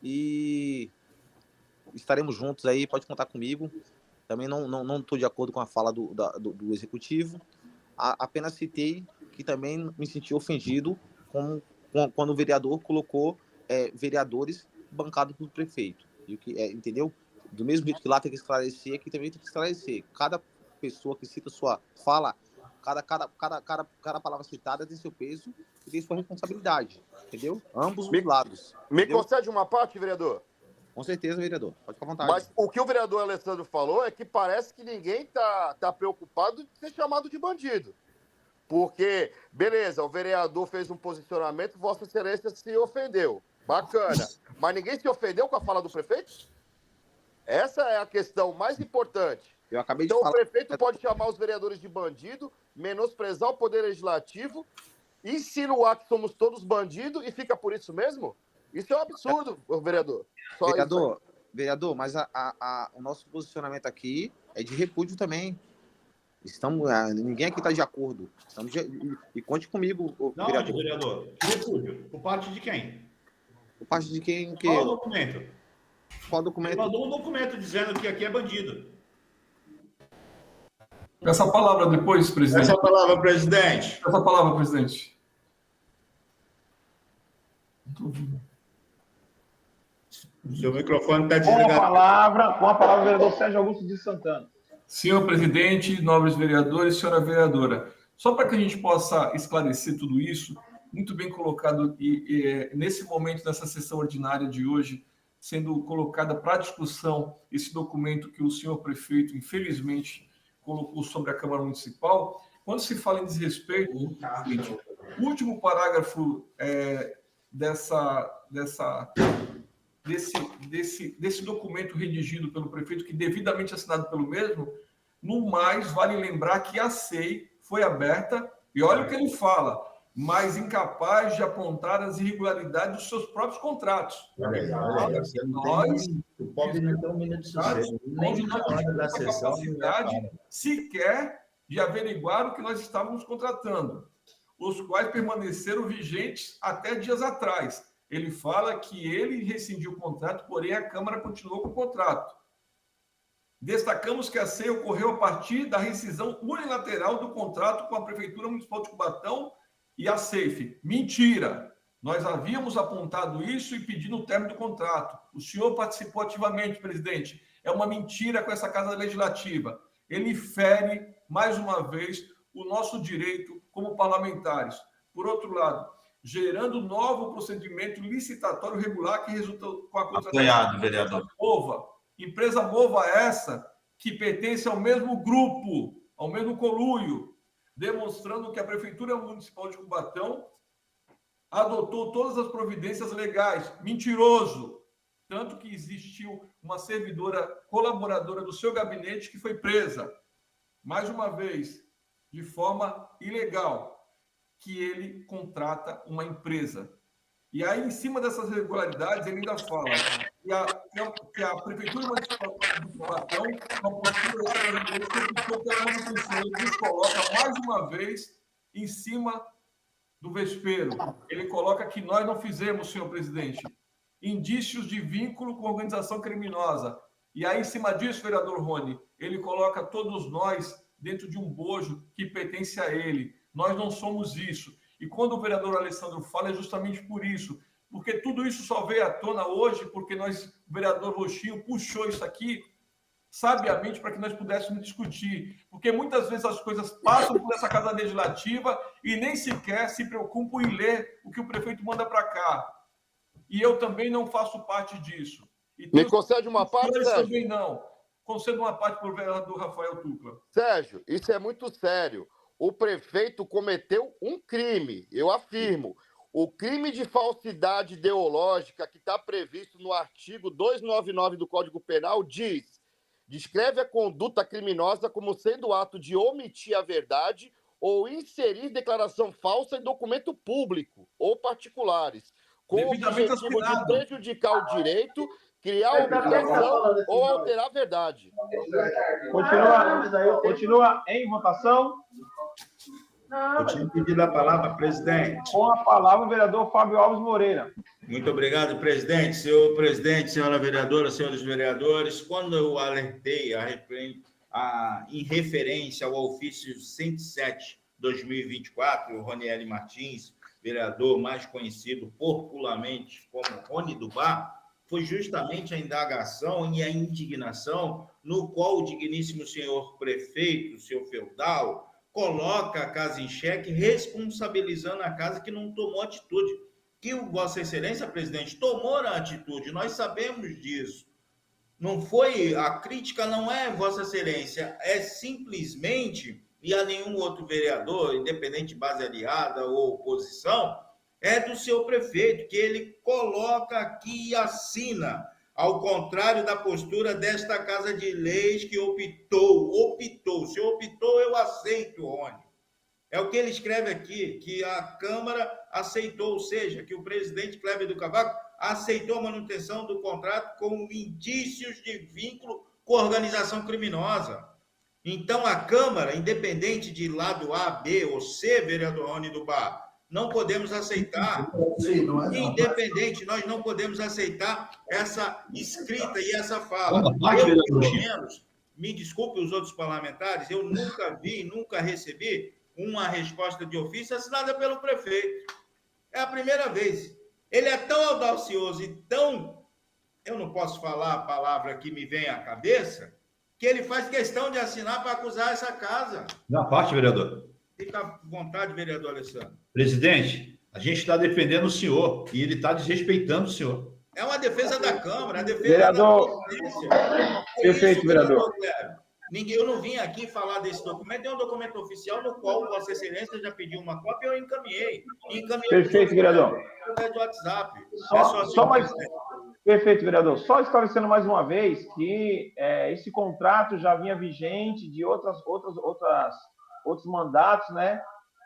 e estaremos juntos aí, pode contar comigo. Também não estou de acordo com a fala do Executivo. Apenas citei que também me senti ofendido quando o vereador colocou vereadores bancados pelo prefeito. Entendeu? Do mesmo jeito que lá tem que esclarecer, aqui também tem que esclarecer. Cada pessoa que cita sua fala, cada palavra citada tem seu peso e tem sua responsabilidade. Entendeu? Ambos os lados. Me concede uma parte, vereador? Com certeza, vereador. Pode ficar à vontade. Mas o que o vereador Alessandro falou é que parece que ninguém tá preocupado de ser chamado de bandido. Porque, beleza, o vereador fez um posicionamento, Vossa Excelência se ofendeu. Bacana. Mas ninguém se ofendeu com a fala do prefeito? Essa é a questão mais importante. Eu acabei de então, falar. O prefeito pode chamar os vereadores de bandido, menosprezar o poder legislativo, insinuar que somos todos bandidos e fica por isso mesmo? Isso é um absurdo, vereador. Vereador, mas o nosso posicionamento aqui é de repúdio também. Ninguém aqui está de acordo. E conte comigo, vereador. Que repúdio? Por parte de quem? Por parte de quem? Qual o documento? Qual documento? Ele mandou um documento dizendo que aqui é bandido. Essa palavra depois, presidente. Essa palavra, presidente. Essa palavra, presidente. Seu microfone está Com desligado. a palavra, o vereador Sérgio Augusto de Santana. Senhor presidente, nobres vereadores, senhora vereadora, só para que a gente possa esclarecer tudo isso, muito bem colocado, nesse momento, nessa sessão ordinária de hoje, sendo colocada para discussão esse documento que o senhor prefeito, infelizmente, colocou sobre a Câmara Municipal. Quando se fala em desrespeito, gente, o último parágrafo desse documento redigido pelo prefeito, que devidamente assinado pelo mesmo, no mais, vale lembrar que a SEI foi aberta, e olha o que ele fala, mas incapaz de apontar as irregularidades dos seus próprios contratos. O pobre não tem um minuto de sossego. Onde nós não temos a capacidade sequer de averiguar o que nós estávamos contratando, os quais permaneceram vigentes até dias atrás. Ele fala que ele rescindiu o contrato, porém a Câmara continuou com o contrato. Destacamos que a SEI ocorreu a partir da rescisão unilateral do contrato com a Prefeitura Municipal de Cubatão e a SEIF. Mentira! Nós havíamos apontado isso e pedido o término do contrato. O senhor participou ativamente, presidente. É uma mentira com essa Casa Legislativa. Ele fere, mais uma vez, o nosso direito como parlamentares. Por outro lado, gerando novo procedimento licitatório regular que resulta com a contratação Apoiado, vereador. Empresa Mova essa que pertence ao mesmo grupo, ao mesmo conluio, demonstrando que a Prefeitura Municipal de Cubatão adotou todas as providências legais. Mentiroso! Tanto que existiu uma servidora colaboradora do seu gabinete que foi presa, mais uma vez, de forma ilegal, que ele contrata uma empresa. E aí, em cima dessas irregularidades, ele ainda fala que a Prefeitura Municipal de Cubatão, com a postura dessa presidência, optou pela manutenção. Ele nos coloca, mais uma vez, em cima do vespeiro. Ele coloca que nós não fizemos, senhor presidente, indícios de vínculo com organização criminosa. E aí, em cima disso, vereador Rony, ele coloca todos nós dentro de um bojo que pertence a ele. Nós não somos isso. E quando o vereador Alessandro fala, é justamente por isso. Porque tudo isso só veio à tona hoje porque o vereador Roxinho puxou isso aqui sabiamente para que nós pudéssemos discutir. Porque muitas vezes as coisas passam por essa casa legislativa e nem sequer se preocupam em ler o que o prefeito manda para cá. E eu também não faço parte disso. E me concede uma parte, Sérgio? Também não. Concedo uma parte para o vereador Rafael Tucla. Sérgio, isso é muito sério. O prefeito cometeu um crime, eu afirmo. O crime de falsidade ideológica que está previsto no artigo 299 do Código Penal descreve a conduta criminosa como sendo ato de omitir a verdade ou inserir declaração falsa em documento público ou particulares, com o objetivo de prejudicar o direito, criar obrigação ou alterar a verdade. Continua em votação. Eu tinha pedido a palavra, presidente. Com a palavra, o vereador Fábio Alves Moreira. Muito obrigado, presidente, senhora vereadora, senhores vereadores. Quando eu alertei em referência ao ofício 107/2024, o Ronieli Martins, vereador mais conhecido popularmente como Rony do Bar, foi justamente a indagação e a indignação no qual o digníssimo senhor prefeito, senhor feudal, coloca a casa em xeque, responsabilizando a casa que não tomou atitude. Que o Vossa Excelência, presidente, tomou a atitude, nós sabemos disso. Não foi, a crítica não é Vossa Excelência, é simplesmente, e a nenhum outro vereador, independente de base aliada ou oposição, é do seu prefeito, que ele coloca aqui e assina, ao contrário da postura desta Casa de Leis que optou. Se optou, eu aceito, Rony. É o que ele escreve aqui, que a Câmara aceitou, ou seja, que o presidente Kleber do Cavaco aceitou a manutenção do contrato com indícios de vínculo com a organização criminosa. Então, a Câmara, independente de lado A, B ou C, vereador Rony do Bar, não podemos aceitar, independente, nós não podemos aceitar essa escrita e essa fala. Eu, pelo menos, me desculpe os outros parlamentares, eu nunca vi, nunca recebi uma resposta de ofício assinada pelo prefeito. É a primeira vez. Ele é tão audacioso e tão... Eu não posso falar a palavra que me vem à cabeça, que ele faz questão de assinar para acusar essa casa. Na parte, vereador. Fica à vontade, vereador Alessandro. Presidente, a gente está defendendo o senhor e ele está desrespeitando o senhor. É uma defesa da Câmara, a defesa vereador... da presidência. Perfeito, vereador. Eu não vim aqui falar desse documento, é um documento oficial no qual Vossa Excelência já pediu uma cópia e eu encaminhei. Perfeito, vereador. Do WhatsApp. Perfeito, vereador. Só esclarecendo mais uma vez que esse contrato já vinha vigente de outros mandatos, né?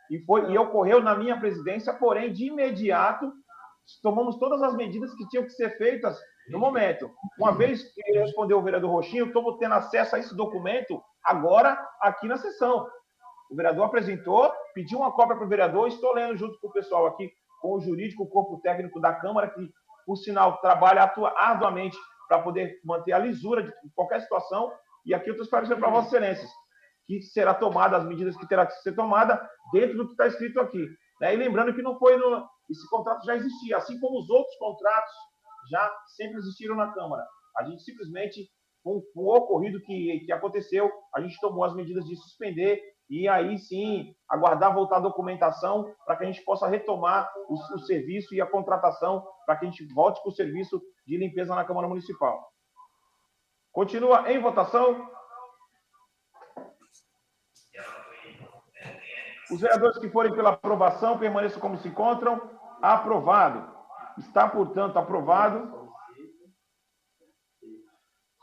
E ocorreu na minha presidência, porém, de imediato, tomamos todas as medidas que tinham que ser feitas no momento. Uma vez que respondeu o vereador Roxinho, estou tendo acesso a esse documento agora aqui na sessão. O vereador apresentou, pediu uma cópia para o vereador, estou lendo junto com o pessoal aqui, com o jurídico, o corpo técnico da Câmara, que, por sinal, trabalha, atua arduamente para poder manter a lisura de qualquer situação. E aqui eu estou esclarecendo para Vossa Excelência que será tomada, as medidas que terá que ser tomada dentro do que está escrito aqui. Né? E lembrando que não foi esse contrato já existia, assim como os outros contratos já sempre existiram na Câmara. A gente simplesmente, com o ocorrido que aconteceu, a gente tomou as medidas de suspender e aí sim aguardar voltar a documentação para que a gente possa retomar o serviço e a contratação para que a gente volte com o serviço de limpeza na Câmara Municipal. Continua em votação. Os vereadores que forem pela aprovação permaneçam como se encontram. Aprovado. Está, portanto, aprovado.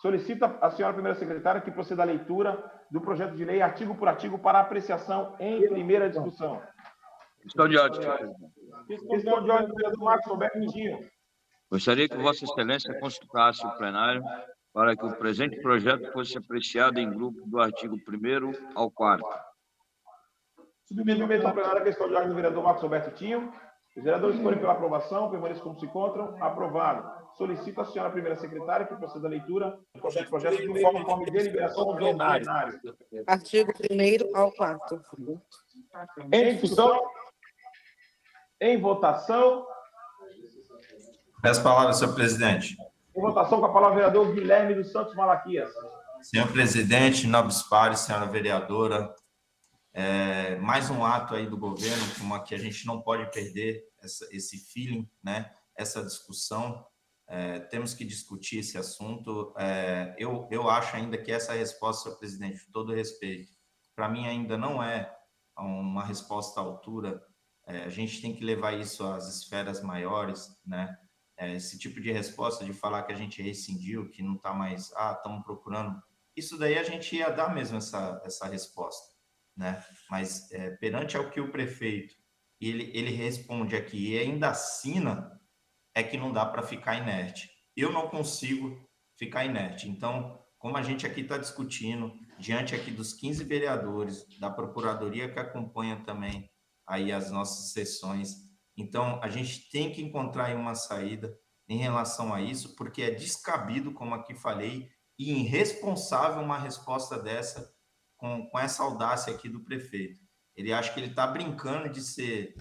Solicita a senhora primeira secretária que proceda à leitura do projeto de lei, artigo por artigo, para apreciação em primeira discussão. Questão de ordem, senhor presidente. Questão de ordem do vereador Marcos Roberto Tinho. Gostaria que Vossa Excelência consultasse o plenário para que o presente projeto fosse apreciado em grupo do artigo 1º ao 4º. Submeto ao plenário a questão de ordem do vereador Marcos Roberto Tinho. Os vereadores forem pela aprovação, permaneçam como se encontram. Aprovado. Solicito à senhora primeira secretária que proceda a leitura do projeto de forma de deliberação do plenário. Artigo 1º ao 4º. Em discussão. Em votação. Peço a palavra, senhor presidente. Em votação com a palavra o vereador Guilherme dos Santos Malaquias. Senhor presidente, nobres pares, senhora vereadora, mais um ato aí do governo, como que a gente não pode perder esse feeling, né? Essa discussão. Temos que discutir esse assunto. Eu acho ainda que essa resposta, senhor presidente, com todo respeito, para mim ainda não é uma resposta à altura. A gente tem que levar isso às esferas maiores, né? Esse tipo de resposta de falar que a gente rescindiu, que não está mais, estamos procurando, isso daí a gente ia dar mesmo essa resposta, né? Mas perante ao que o prefeito, ele responde aqui e ainda assina, é que não dá para ficar inerte. Eu não consigo ficar inerte. Então, como a gente aqui está discutindo, diante aqui dos 15 vereadores, da Procuradoria que acompanha também aí as nossas sessões, então a gente tem que encontrar aí uma saída em relação a isso, porque é descabido, como aqui falei, e irresponsável uma resposta dessa com essa audácia aqui do prefeito. Ele acha que ele está brincando de ser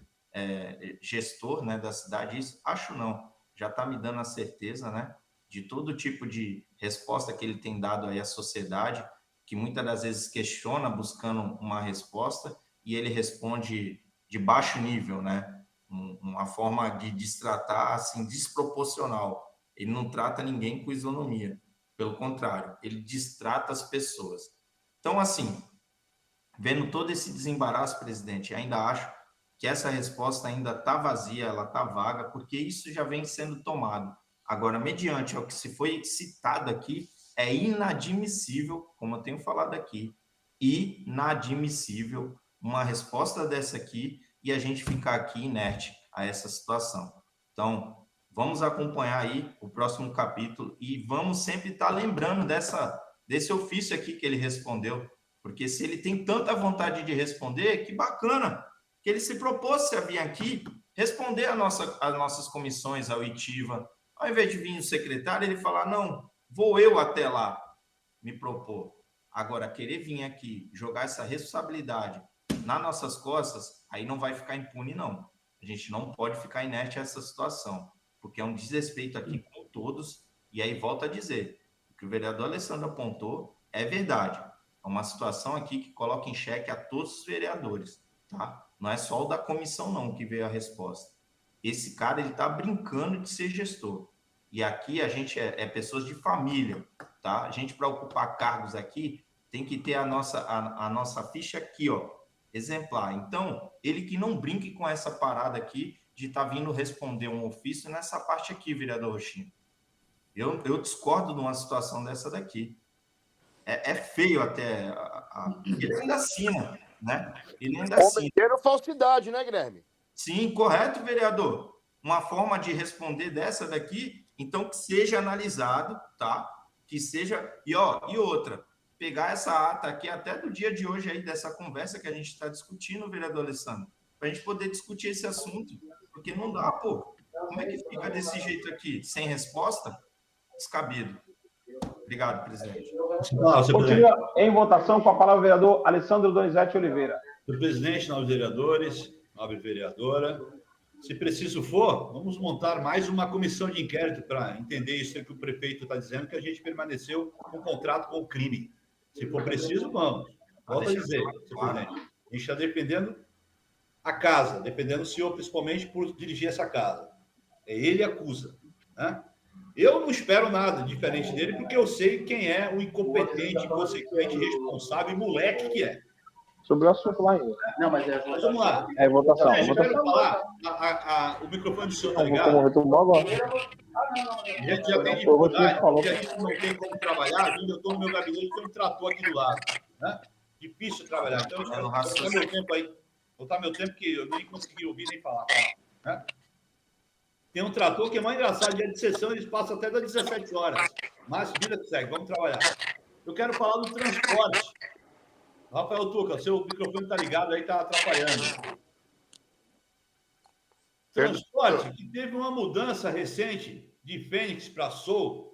gestor, né, da cidade. Isso, acho não. Já está me dando a certeza, né, de todo tipo de resposta que ele tem dado aí à sociedade, que muitas das vezes questiona, buscando uma resposta, e ele responde de baixo nível, né, uma forma de destratar, assim, desproporcional. Ele não trata ninguém com isonomia. Pelo contrário, ele destrata as pessoas. Então, assim, vendo todo esse desembaraço, presidente, ainda acho que essa resposta ainda está vazia, ela está vaga, porque isso já vem sendo tomado. Agora, mediante ao que se foi citado aqui, é inadmissível, como eu tenho falado aqui, inadmissível uma resposta dessa aqui e a gente ficar aqui inerte a essa situação. Então, vamos acompanhar aí o próximo capítulo e vamos sempre estar lembrando desse ofício aqui que ele respondeu, porque se ele tem tanta vontade de responder, que bacana, que ele se propôs a vir aqui responder às nossas comissões, ao ITIVA, ao invés de vir o secretário, ele falar, não, vou eu até lá me propor. Agora, querer vir aqui, jogar essa responsabilidade nas nossas costas, aí não vai ficar impune, não. A gente não pode ficar inerte a essa situação, porque é um desrespeito aqui com todos, e aí volto a dizer, o que o vereador Alessandro apontou é verdade. É uma situação aqui que coloca em xeque a todos os vereadores, tá? Não é só o da comissão, não, que veio a resposta. Esse cara, ele tá brincando de ser gestor. E aqui a gente é pessoas de família, tá? A gente, para ocupar cargos aqui, tem que ter a nossa ficha aqui, ó, exemplar. Então, ele que não brinque com essa parada aqui de estar vindo responder um ofício nessa parte aqui, vereador Rochinho. Eu discordo de uma situação dessa daqui. É feio até. Ele ainda assina, né? Ele ainda assina. Cometeram falsidade, né, Guilherme? Sim, correto, vereador. Uma forma de responder dessa daqui, então que seja analisado, tá? Que seja... E outra, pegar essa ata aqui até do dia de hoje aí, dessa conversa que a gente está discutindo, vereador Alessandro, para a gente poder discutir esse assunto, porque não dá, pô. Como é que fica desse jeito aqui, sem resposta? Descabido. Obrigado, presidente. Continua em votação com a palavra o vereador Alessandro Donizete Oliveira. Senhor presidente, nobres vereadores, nobre vereadora, se preciso for, vamos montar mais uma comissão de inquérito para entender isso que o prefeito está dizendo, que a gente permaneceu com contrato com o crime. Se for preciso, vamos. Volto a dizer, senhor presidente, a gente está defendendo a casa, defendendo o senhor, principalmente por dirigir essa casa. Ele acusa, né? Eu não espero nada diferente dele, porque eu sei quem é o incompetente, inconsequente, responsável e moleque que é. Sobre o assunto lá ainda. Não, mas vamos lá. É votação. O microfone do senhor está ligado? A gente já tem dificuldade, porque a gente não tem como trabalhar. Eu estou no meu gabinete, tem um trator aqui do lado. Né? Difícil trabalhar. Então, eu meu tempo aí. Vou botar meu tempo que eu nem consegui ouvir nem falar. Né? Tem um trator que é mais engraçado, dia de sessão, eles passam até das 17 horas. Mas vida que segue, vamos trabalhar. Eu quero falar do transporte. Rafael Tuca, seu microfone está ligado aí, está atrapalhando. Transporte, que teve uma mudança recente de Fênix para Soul,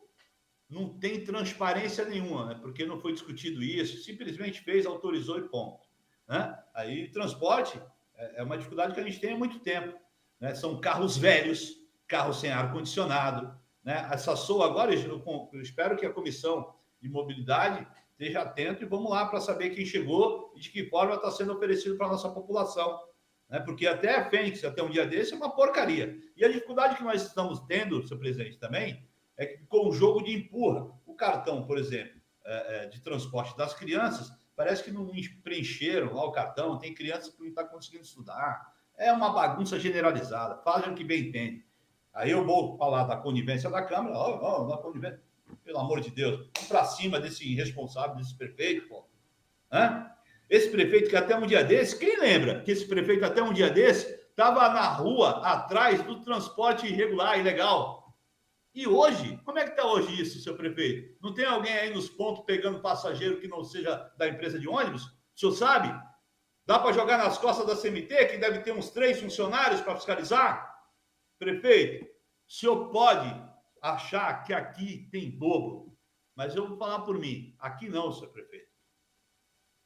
não tem transparência nenhuma, né? Porque não foi discutido isso, simplesmente fez, autorizou e ponto. Né? Aí, transporte é uma dificuldade que a gente tem há muito tempo. Né? São carros velhos, carros sem ar-condicionado. Né? Essa Soul agora, eu espero que a Comissão de Mobilidade esteja atento e vamos lá para saber quem chegou e de que forma está sendo oferecido para a nossa população. Né? Porque até a Fênix, até um dia desse, é uma porcaria. E a dificuldade que nós estamos tendo, senhor presidente, também, é que com o jogo de empurra, o cartão, por exemplo, de transporte das crianças, parece que não preencheram lá o cartão, tem crianças que não estão conseguindo estudar. É uma bagunça generalizada, fazem o que bem entendem. Aí eu vou falar da conivência da Câmara, da conivência, pelo amor de Deus, para cima desse irresponsável, desse prefeito, pô. Hã? Esse prefeito que até um dia desse, quem lembra que esse prefeito até um dia desse estava na rua atrás do transporte irregular, ilegal? E hoje, como é que está hoje isso, seu prefeito? Não tem alguém aí nos pontos pegando passageiro que não seja da empresa de ônibus? O senhor sabe? Dá para jogar nas costas da CMT, que deve ter uns 3 funcionários para fiscalizar? Prefeito, o senhor pode achar que aqui tem bobo, mas eu vou falar por mim. Aqui não, senhor prefeito.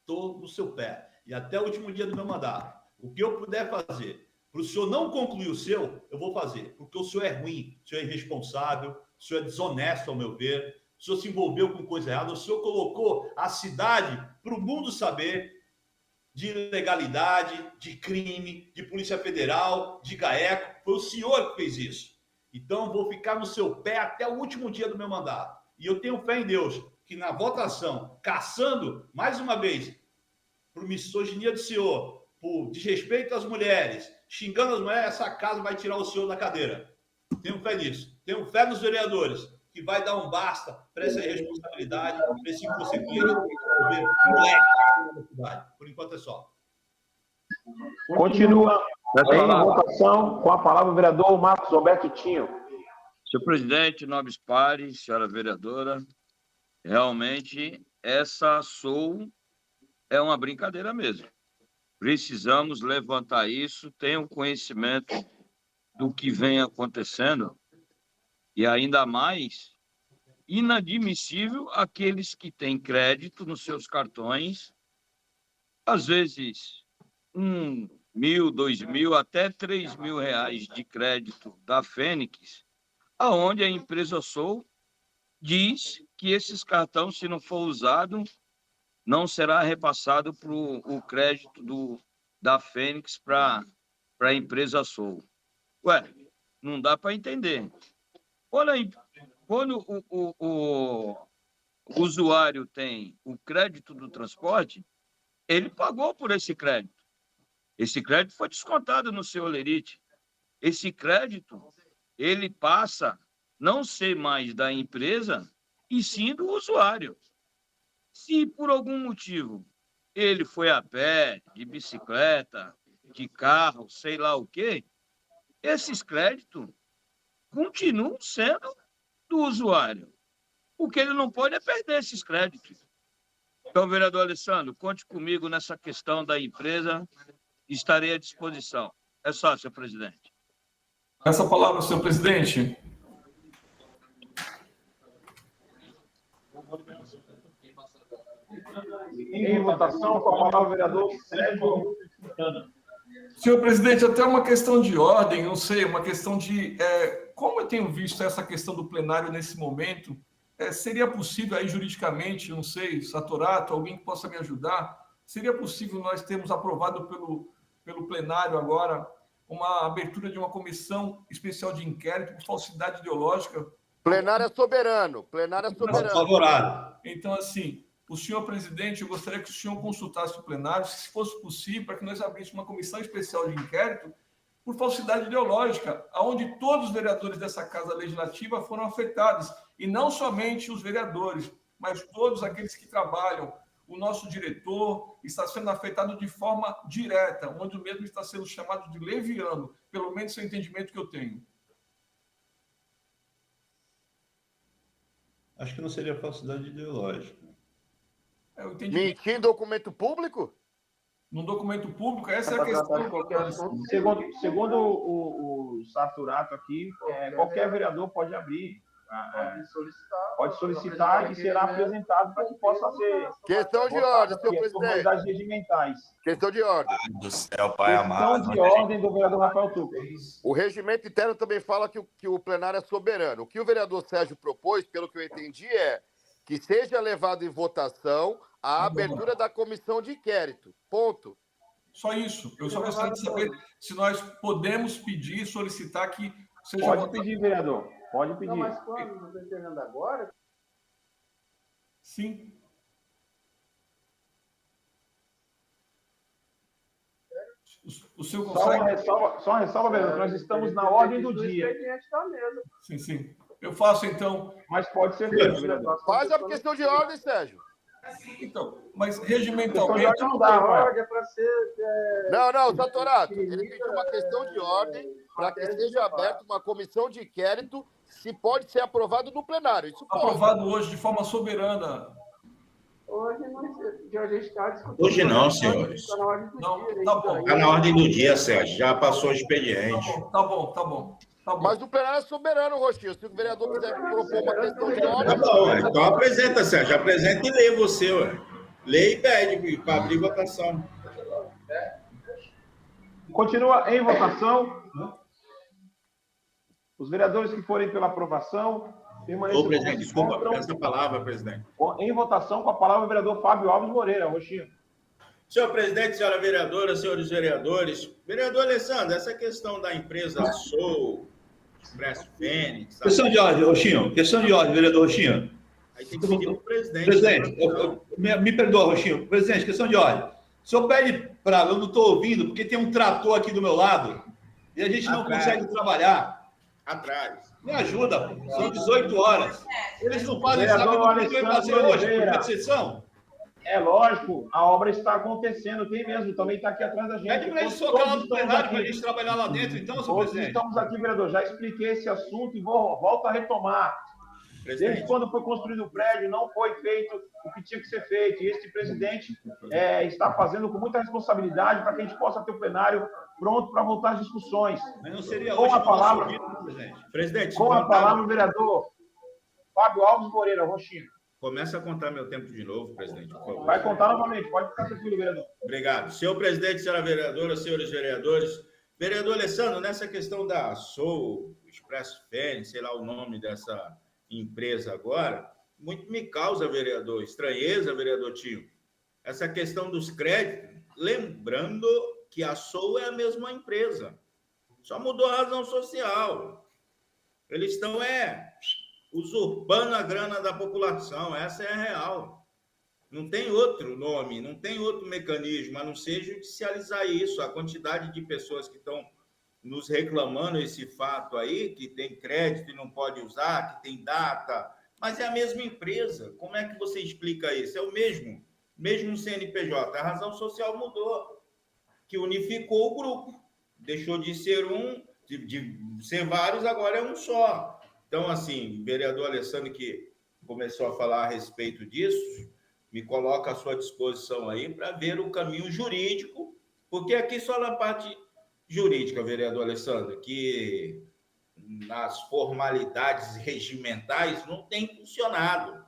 Estou no seu pé. E até o último dia do meu mandato. O que eu puder fazer para o senhor não concluir o seu, eu vou fazer. Porque o senhor é ruim, o senhor é irresponsável, o senhor é desonesto, ao meu ver, o senhor se envolveu com coisa errada, o senhor colocou a cidade para o mundo saber de ilegalidade, de crime, de Polícia Federal, de GAECO. Foi o senhor que fez isso. Então, vou ficar no seu pé até o último dia do meu mandato. E eu tenho fé em Deus que na votação, caçando, mais uma vez, por misoginia do senhor, por desrespeito às mulheres, xingando as mulheres, essa casa vai tirar o senhor da cadeira. Tenho fé nisso. Tenho fé nos vereadores, que vai dar um basta para essa irresponsabilidade, para esse inconsequente moleque. Por enquanto é só. Continua em votação com a palavra o vereador Marcos Roberto Tinho. Senhor presidente, nobres pares, senhora vereadora, realmente essa Soul é uma brincadeira mesmo. Precisamos levantar isso, tenham conhecimento do que vem acontecendo e ainda mais inadmissível aqueles que têm crédito nos seus cartões, às vezes 1.000, 2.000, até 3.000 reais de crédito da Fênix, aonde a empresa Soul diz que esses cartões, se não for usado, não será repassado para o crédito da Fênix para a empresa Soul. Ué, não dá para entender. Quando o usuário tem o crédito do transporte, ele pagou por esse crédito. Esse crédito foi descontado no seu Olerite. Esse crédito, ele passa não ser mais da empresa, e sim do usuário. Se por algum motivo ele foi a pé, de bicicleta, de carro, sei lá o quê, esses créditos continuam sendo do usuário. O que ele não pode é perder esses créditos. Então, vereador Alessandro, conte comigo nessa questão da empresa, estarei à disposição. É só, senhor presidente. Essa palavra, senhor presidente. Em votação com a palavra o vereador Sérgio Santana. Senhor presidente, até uma questão de ordem, não sei, uma questão de... como eu tenho visto essa questão do plenário nesse momento, seria possível aí juridicamente, não sei, Satorato, alguém que possa me ajudar, seria possível nós termos aprovado pelo plenário agora uma abertura de uma comissão especial de inquérito por falsidade ideológica? Plenário é soberano, plenário é soberano. Favorável. Então, assim, o senhor presidente, eu gostaria que o senhor consultasse o plenário, se fosse possível, para que nós abríssemos uma comissão especial de inquérito por falsidade ideológica, onde todos os vereadores dessa Casa Legislativa foram afetados, e não somente os vereadores, mas todos aqueles que trabalham, o nosso diretor está sendo afetado de forma direta, onde o mesmo está sendo chamado de leviano, pelo menos esse é o entendimento que eu tenho. Acho que não seria falsidade ideológica. É o entendimento. Mentir em documento público? Num documento público, essa é a questão. Segundo o Sarturato aqui, qualquer vereador pode abrir. Pode solicitar e será apresentado para que possa ser. Questão de ordem, senhor presidente. Formalidades regimentais. Questão de ordem. Do céu, Pai amado. Questão de ordem do vereador Rafael Tucci. O regimento interno também fala que o plenário é soberano. O que o vereador Sérgio propôs, pelo que eu entendi, é que seja levado em votação a abertura da comissão de inquérito. Ponto. Só isso. Eu só gostaria de saber se nós podemos pedir, solicitar que seja... Pode pedir, vereador. Pode pedir. Não, mas quando? Não estou entendendo agora. Sim. O senhor consegue... Só uma ressalva, vereador. Nós estamos na ordem do dia. Sim, sim. Eu faço, então... Mas pode ser feito, vereador. Faz a questão de ordem, Sérgio. Então, mas regimentalmente... Não dá, Não, Sartorato. Ele pediu uma questão de ordem para que seja aberta uma comissão de inquérito se pode ser aprovado no plenário. Isso pode. Aprovado hoje de forma soberana. Hoje não, senhores. Não, tá bom. Está na ordem do dia, Sérgio. Já passou o expediente. Tá bom. Mas o plenário é soberano, Roxinho. Se o vereador quiser propor uma questão de Tá ordem... bom, então apresenta, Sérgio. Apresenta e lê você, ué. Lê e pede para abrir votação. Continua em votação. Os vereadores que forem pela aprovação, permaneçam... Ô, presidente, desculpa, essa palavra, presidente. Em votação, com a palavra o vereador Fábio Alves Moreira. Roxinho. Senhor presidente, senhora vereadora, senhores vereadores. Vereador Alessandro, essa questão da empresa Sou, Expresso Fênix... Questão de ordem, Roxinho. Questão de ordem, vereador Roxinho. Aí tem que pedir para o presidente. Presidente, me perdoa, Roxinho. Presidente, questão de ordem. O senhor pede para... Eu não estou ouvindo, porque tem um trator aqui do meu lado e a gente não consegue trabalhar. Atrás. Me ajuda, pô. São 18 horas. Eles não fazem, sabe Vereador o que vai fazer hoje? Por sessão? É lógico, a obra está acontecendo, tem mesmo, também está aqui atrás da gente. É que para eles socar lá no plenário para a gente trabalhar lá dentro, então, senhor Todos presidente. estamos aqui, vereador, já expliquei esse assunto e volto a retomar. Desde quando foi construído o prédio, não foi feito o que tinha que ser feito. E este presidente está fazendo com muita responsabilidade para que a gente possa ter o plenário pronto para voltar às discussões. Mas não seria com hoje a palavra, presidente, com a palavra o vereador Fábio Alves Moreira, Roxinho. Começa a contar meu tempo de novo, presidente, por favor. Vai contar novamente, pode ficar tranquilo, vereador. Obrigado. Senhor presidente, senhora vereadora, senhores vereadores. Vereador Alessandro, nessa questão da Sou, Expresso Fênix, sei lá o nome dessa empresa agora, muito me causa, vereador, estranheza, vereador Tio, essa questão dos créditos, lembrando que a Sou é a mesma empresa, só mudou a razão social. Eles estão usurpando a grana da população, essa é a real. Não tem outro nome, não tem outro mecanismo, a não ser judicializar isso. A quantidade de pessoas que estão nos reclamando esse fato aí, que tem crédito e não pode usar, que tem data, mas é a mesma empresa. Como é que você explica isso? É o mesmo CNPJ. A razão social mudou, que unificou o grupo. Deixou de ser de ser vários, agora é um só. Então, assim, o vereador Alessandro, que começou a falar a respeito disso, me coloca à sua disposição aí para ver o caminho jurídico, porque aqui só na parte jurídica, vereador Alessandro, que nas formalidades regimentais não tem funcionado.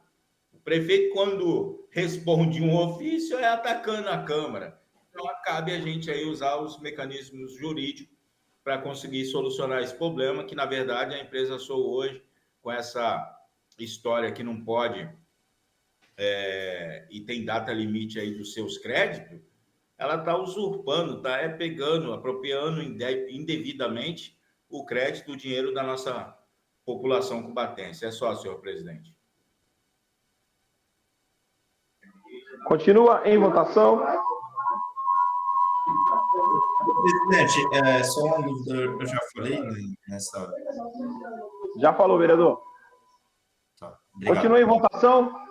O prefeito, quando responde um ofício, é atacando a Câmara. Então, cabe a gente aí usar os mecanismos jurídicos para conseguir solucionar esse problema, que, na verdade, a empresa Sou hoje, com essa história que não pode e tem data limite aí dos seus créditos, ela está usurpando, está pegando, apropriando indevidamente o crédito, o dinheiro da nossa população cubatense. É só, senhor presidente. Continua em votação. Presidente, só uma dúvida, eu já falei nessa... Já falou, vereador. Tá, obrigado. Continua em votação.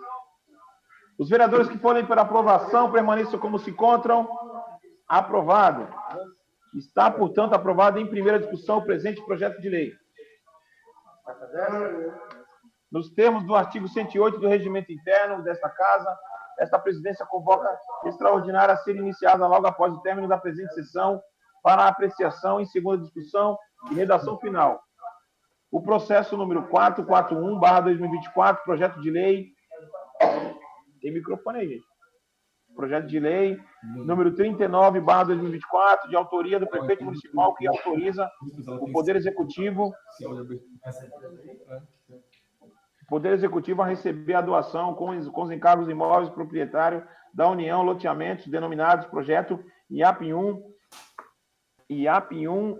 Os vereadores que forem para aprovação permaneçam como se encontram. Aprovado. Está, portanto, aprovado em primeira discussão o presente projeto de lei. Nos termos do artigo 108 do Regimento Interno desta Casa, esta presidência convoca extraordinária a ser iniciada logo após o término da presente sessão para apreciação em segunda discussão e redação final. O processo número 441/2024, projeto de lei... Tem microfone aí, gente. Projeto de lei número 39/2024, de autoria do prefeito municipal, que autoriza o Poder Executivo a receber a doação com os encargos imóveis proprietários da União Loteamentos, denominados projeto IAP1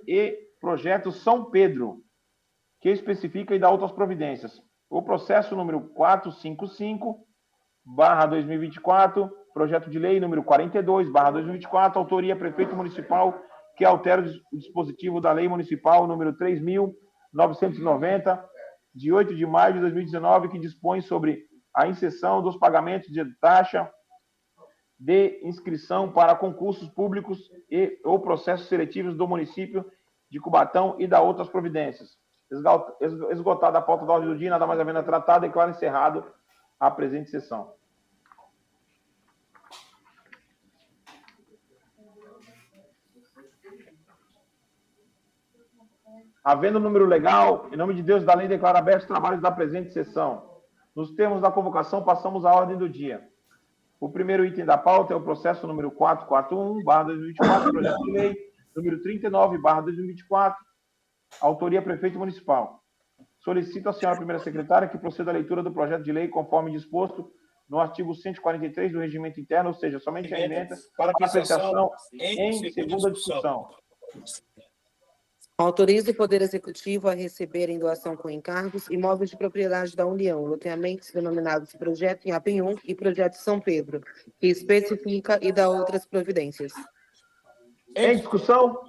e projeto São Pedro, que especifica e dá outras providências. O processo número 455/2024, projeto de lei número 42/2024, autoria prefeito municipal, que altera o dispositivo da lei municipal número 3.990, de 8 de maio de 2019, que dispõe sobre a inserção dos pagamentos de taxa de inscrição para concursos públicos e ou processos seletivos do município de Cubatão e da outras providências. Esgotada a pauta da ordem do dia, nada mais havendo a tratar, declaro encerrado a presente sessão. Havendo número legal, em nome de Deus, da lei, declaro abertos os trabalhos da presente sessão. Nos termos da convocação, passamos à ordem do dia. O primeiro item da pauta é o processo número 441/2024, projeto de lei número 39/2024, autoria prefeito municipal. Solicito à senhora primeira secretária que proceda à leitura do projeto de lei conforme disposto no artigo 143 do Regimento Interno, ou seja, somente a emenda para apreciação em segunda discussão. Autoriza o Poder Executivo a receber em doação com encargos imóveis de propriedade da União, loteamentos denominados Projeto IAP1 e Projeto São Pedro, que especifica e dá outras providências. Em discussão?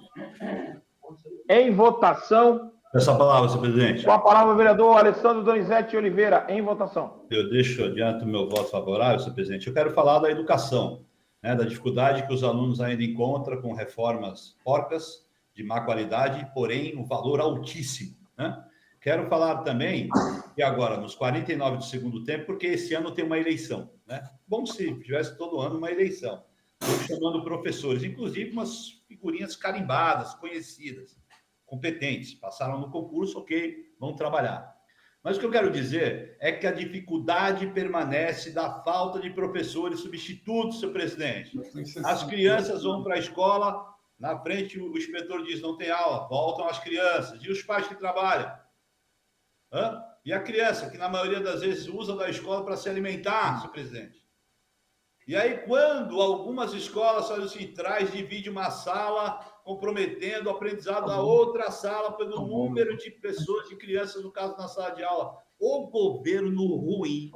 Em votação? Essa palavra, senhor presidente. Com a palavra, o vereador Alessandro Donizete Oliveira, em votação. Eu deixo adiante o meu voto favorável, senhor presidente. Eu quero falar da educação, né, da dificuldade que os alunos ainda encontram com reformas porcas, de má qualidade, porém um valor altíssimo, né? Quero falar também que agora, nos 49 do segundo tempo, porque esse ano tem uma eleição, né? Bom se tivesse todo ano uma eleição. Estou chamando professores, inclusive umas figurinhas carimbadas, conhecidas, competentes, passaram no concurso, ok, vão trabalhar. Mas o que eu quero dizer é que a dificuldade permanece da falta de professores substitutos, senhor presidente. As crianças vão para a escola, na frente o inspetor diz, não tem aula, voltam as crianças. E os pais que trabalham? Hã? E a criança, que na maioria das vezes usa da escola para se alimentar, senhor presidente. E aí, quando algumas escolas fazem assim, divide uma sala, comprometendo o aprendizado da outra sala pelo número de pessoas, de crianças, no caso, na sala de aula. O governo ruim.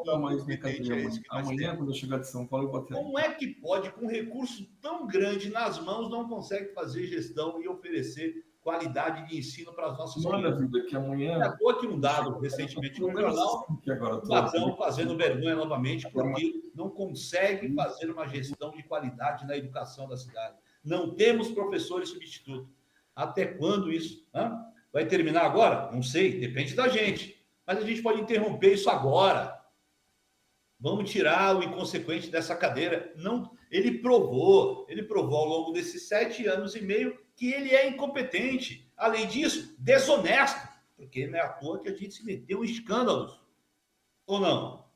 Amanhã, quando eu chegar de São Paulo, eu vou ter... Como é que pode, com um recurso tão grande nas mãos, não consegue fazer gestão e oferecer qualidade de ensino para as nossas crianças? Vida, que amanhã... Estou aqui um dado recentemente no jornal, estão fazendo vergonha novamente, porque não consegue fazer uma gestão de qualidade na educação da cidade. Não temos professores substitutos. Até quando isso? Vai terminar agora? Não sei, depende da gente. Mas a gente pode interromper isso agora. Vamos tirar o inconsequente dessa cadeira. Não, ele provou ao longo desses 7 anos e meio que ele é incompetente. Além disso, desonesto, porque não é à toa que a gente se meteu em escândalos. Ou não?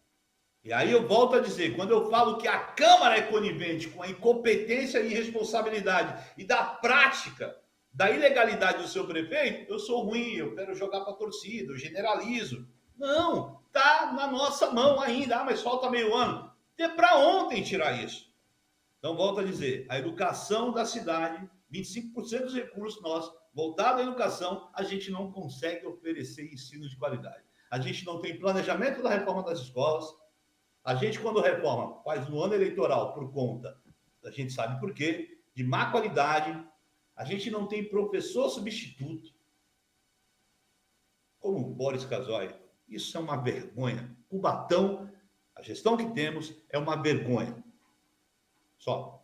E aí eu volto a dizer, quando eu falo que a Câmara é conivente com a incompetência e irresponsabilidade e da prática da ilegalidade do seu prefeito, eu sou ruim, eu quero jogar para a torcida, eu generalizo. Não, está na nossa mão ainda. Mas falta meio ano. É para ontem tirar isso. Então, volto a dizer, a educação da cidade, 25% dos recursos nossos, voltado à educação, a gente não consegue oferecer ensino de qualidade. A gente não tem planejamento da reforma das escolas. A gente, quando reforma, faz no ano eleitoral por conta, a gente sabe por quê, de má qualidade. A gente não tem professor substituto, como o Boris Casoy. Isso é uma vergonha. Cubatão A gestão que temos é uma vergonha. Só.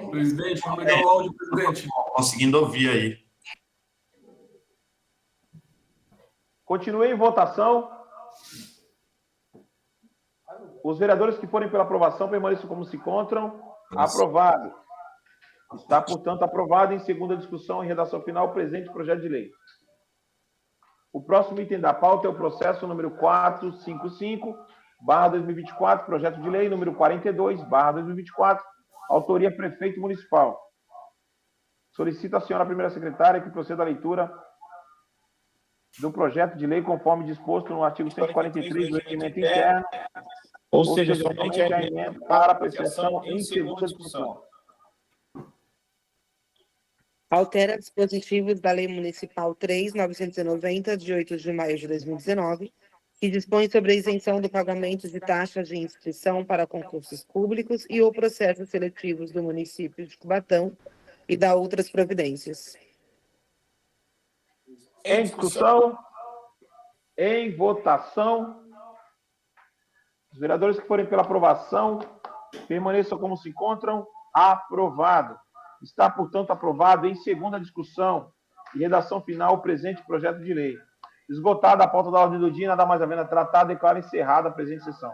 Presidente, vamos ligar o áudio, presidente. Conseguindo ouvir aí. Continuei em votação. Os vereadores que forem pela aprovação permaneçam como se encontram. Aprovado. Está, portanto, aprovado em segunda discussão e redação final o presente projeto de lei. O próximo item da pauta é o processo número 455/2024, projeto de lei número 42/2024, autoria prefeito municipal. Solicito à senhora primeira secretária que proceda à leitura do projeto de lei conforme disposto no artigo 143 do regimento interno, ou seja, somente a emenda para apreciação em segunda discussão. Altera dispositivos da Lei Municipal 3.990, de 8 de maio de 2019, que dispõe sobre a isenção do pagamento de taxas de inscrição para concursos públicos e ou processos seletivos do município de Cubatão e da outras providências. Em discussão, em votação, os vereadores que forem pela aprovação permaneçam como se encontram. Aprovado. Está, portanto, aprovado em segunda discussão e redação final o presente projeto de lei. Esgotada a pauta da ordem do dia, nada mais havendo a tratar, declaro encerrada a presente sessão.